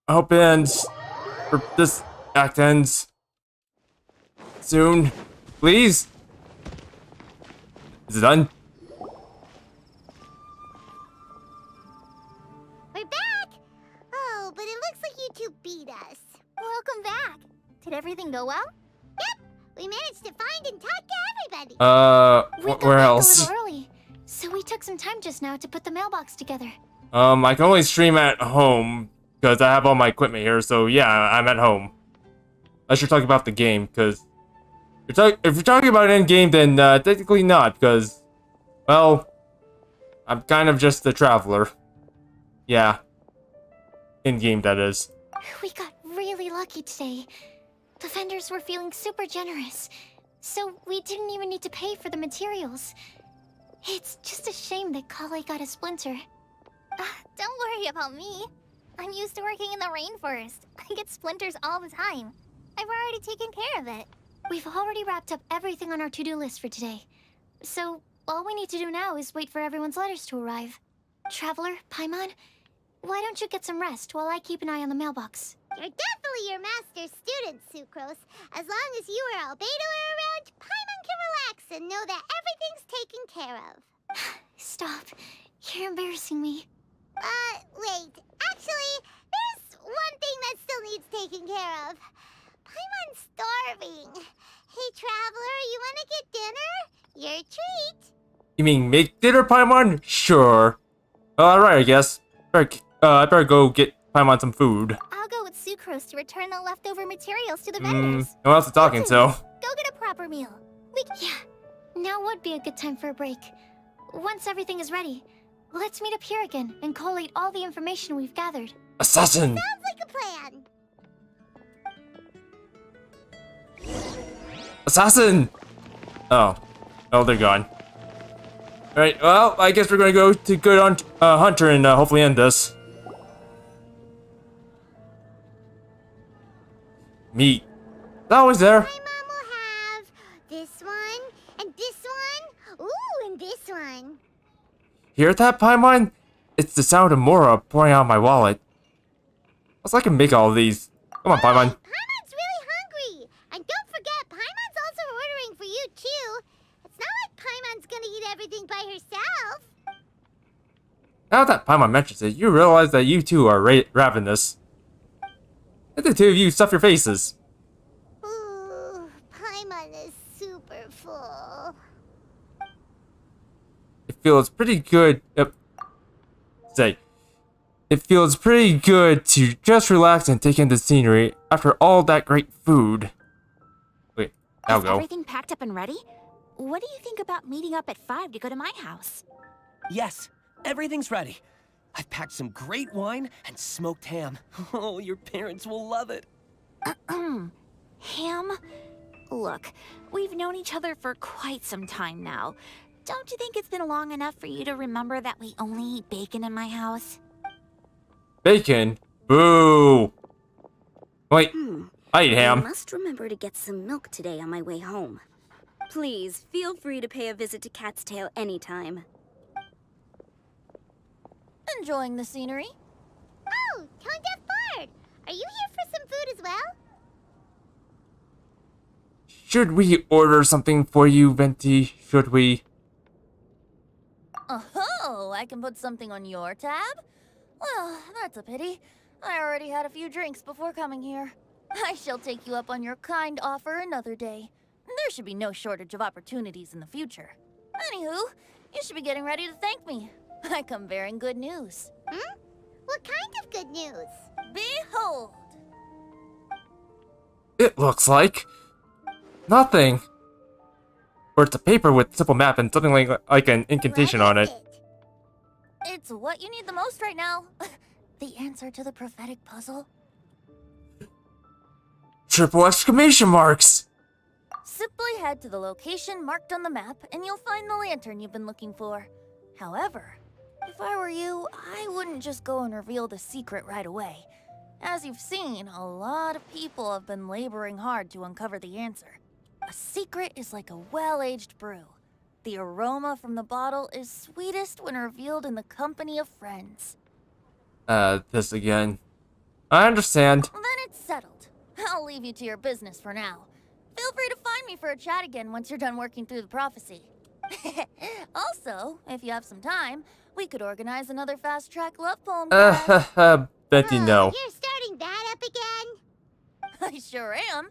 hope it ends. Or this act ends soon. Please? Is it done? We're back! Oh, but it looks like you two beat us. Welcome back. Did everything go well? Yep, we managed to find and talk to everybody. We got where back else? a little early, so we took some time just now to put the mailbox together. I can only stream at home because I have all my equipment here. So yeah, I'm at home. Unless you're talking about the game, because if you're talking about in game, then technically not, because well, I'm kind of just a traveler. Yeah, in game that is. We got really lucky today. The vendors were feeling super generous, so we didn't even need to pay for the materials. It's just a shame that Kale got a splinter. Don't worry about me. I'm used to working in the rainforest. I get splinters all the time. I've already taken care of it. We've already wrapped up everything on our to-do list for today. So, all we need to do now is wait for everyone's letters to arrive. Traveler, Paimon, why don't you get some rest while I keep an eye on the mailbox? You're definitely your master's student, Sucrose. As long as you or Albedo are around, Paimon can relax and know that everything's taken care of. Stop. You're embarrassing me. Wait. Actually, there's one thing that still needs taken care of. Paimon's starving. Hey, Traveler, you want to get dinner? Your treat. You mean make dinner, Paimon? Sure. Alright, I guess. I better go get Paimon some food. I'll go with Sucrose to return the leftover materials to the vendors. No one else is talking, so. Go get a proper meal. Yeah, now would be a good time for a break. Once everything is ready, let's meet up here again and collate all the information we've gathered. Assassin! Sounds like a plan. Assassin! Oh. Oh, they're gone. Alright, well, I guess we're gonna go to good Hunter and hopefully end this. Meat. It's always there. My mom will have this one, and this one, ooh, and this one. Hear that, Paimon? It's the sound of Mora pouring out my wallet. I can make all of these. Come on, Paimon. Paimon's really hungry. And don't forget, Paimon's also ordering for you, too. It's not like Paimon's gonna eat everything by herself. Now that Paimon mentions it, you realize that you two are ravenous. Let the two of you stuff your faces. Ooh, Paimon is super full. It feels pretty good. It feels pretty good to just relax and take in the scenery after all that great food. Wait, I'll go. Is everything packed up and ready? What do you think about meeting up at 5 to go to my house? Yes, everything's ready. I've packed some great wine and smoked ham. Oh, your parents will love it. Ham? Look, we've known each other for quite some time now. Don't you think it's been long enough for you to remember that we only eat bacon in my house? Bacon? Boo! Wait, I eat I ham. must remember to get some milk today on my way home. Please, feel free to pay a visit to Cat's Tail anytime. Enjoying the scenery? Oh, Tone Deaf Bard! Are you here for some food as well? Should we order something for you, Venti? Should we? Oh, I can put something on your tab? Well, that's a pity. I already had a few drinks before coming here. I shall take you up on your kind offer another day. There should be no shortage of opportunities in the future. Anywho, you should be getting ready to thank me. I come bearing good news. What kind of good news? Behold! It looks like nothing. Or it's a paper with simple map and something like an incantation on it. It's what you need the most right now. The answer to the prophetic puzzle. Triple exclamation marks! Simply head to the location marked on the map and you'll find the lantern you've been looking for. However, if I were you, I wouldn't just go and reveal the secret right away. As you've seen, a lot of people have been laboring hard to uncover the answer. A secret is like a well-aged brew. The aroma from the bottle is sweetest when revealed in the company of friends. This again. I understand. Then it's settled. I'll leave you to your business for now. Feel free to find me for a chat again once you're done working through the prophecy. Also, if you have some time, we could organize another fast-track love poem class. Betty, no. You're starting that up again? I sure am.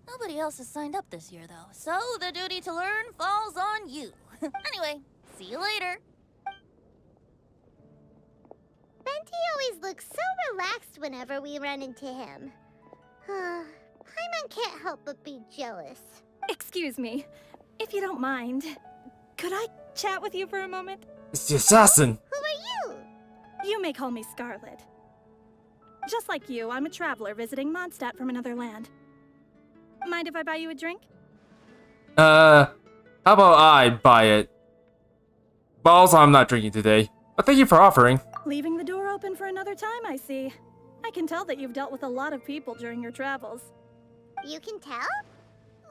Nobody else has signed up this year, though, so the duty to learn falls on you. Anyway, see you later. Venti always looks so relaxed whenever we run into him. Paimon can't help but be jealous. Excuse me, if you don't mind, could I chat with you for a moment? It's the assassin! Who are you? You may call me Scarlet. Just like you, I'm a traveler visiting Mondstat from another land. Mind if I buy you a drink? How about I buy it? But also, I'm not drinking today. But thank you for offering. Leaving the door open for another time, I see. I can tell that you've dealt with a lot of people during your travels. You can tell?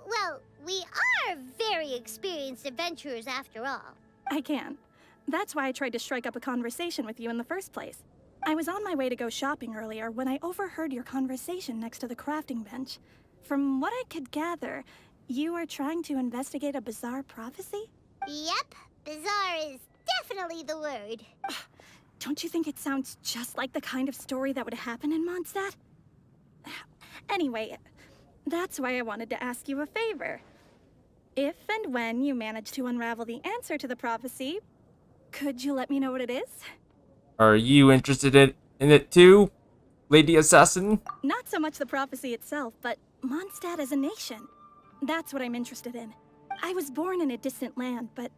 Well, we are very experienced adventurers after all. I can. That's why I tried to strike up a conversation with you in the first place. I was on my way to go shopping earlier when I overheard your conversation next to the crafting bench. From what I could gather, you are trying to investigate a bizarre prophecy? Yep, bizarre is definitely the word. Don't you think it sounds just like the kind of story that would happen in Mondstadt? Anyway, that's why I wanted to ask you a favor. If and when you manage to unravel the answer to the prophecy, could you let me know what it is? Are you interested in it too, Lady Assassin? Not so much the prophecy itself, but Mondstadt as a nation. That's what I'm interested in. I was born in a distant land, but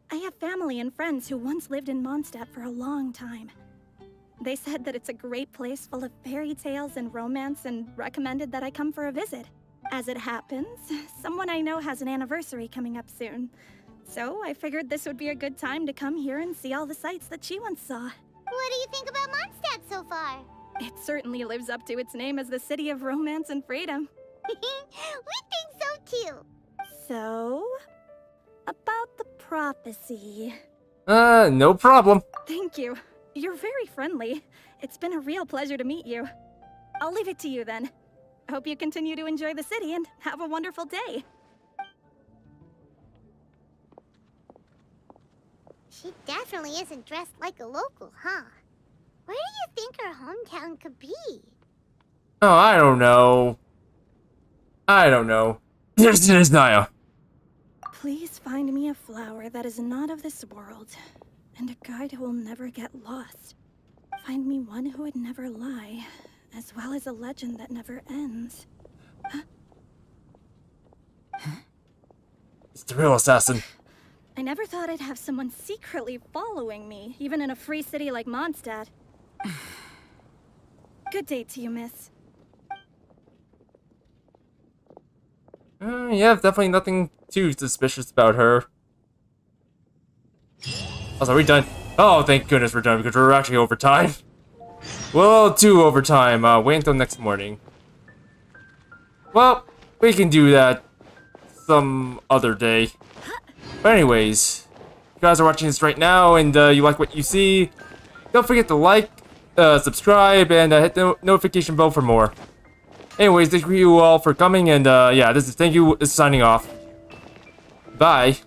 I have family and friends who once lived in Mondstadt for a long time. They said that it's a great place full of fairy tales and romance and recommended that I come for a visit. As it happens, someone I know has an anniversary coming up soon. So I figured this would be a good time to come here and see all the sights that she once saw. What do you think about Mondstadt so far? It certainly lives up to its name as the city of romance and freedom. We think so too. So, about the prophecy. No problem. Thank you. You're very friendly. It's been a real pleasure to meet you. I'll leave it to you then. Hope you continue to enjoy the city and have a wonderful day. She definitely isn't dressed like a local, huh? Where do you think her hometown could be? Oh, I don't know. This is Naya. Please find me a flower that is not of this world, and a guide who will never get lost. Find me one who would never lie, as well as a legend that never ends. Huh? It's the real assassin. I never thought I'd have someone secretly following me, even in a free city like Mondstadt. Good day to you, miss. Yeah, definitely nothing too suspicious about her. Also, are we done? Oh, thank goodness we're done because we're actually over time. Well, too over time. Wait until next morning. Well, we can do that some other day. But anyways, if you guys are watching this right now and you like what you see, don't forget to like, subscribe, and hit the notification bell for more. Anyways, thank you all for coming, and yeah, this is Thank You is signing off. Bye.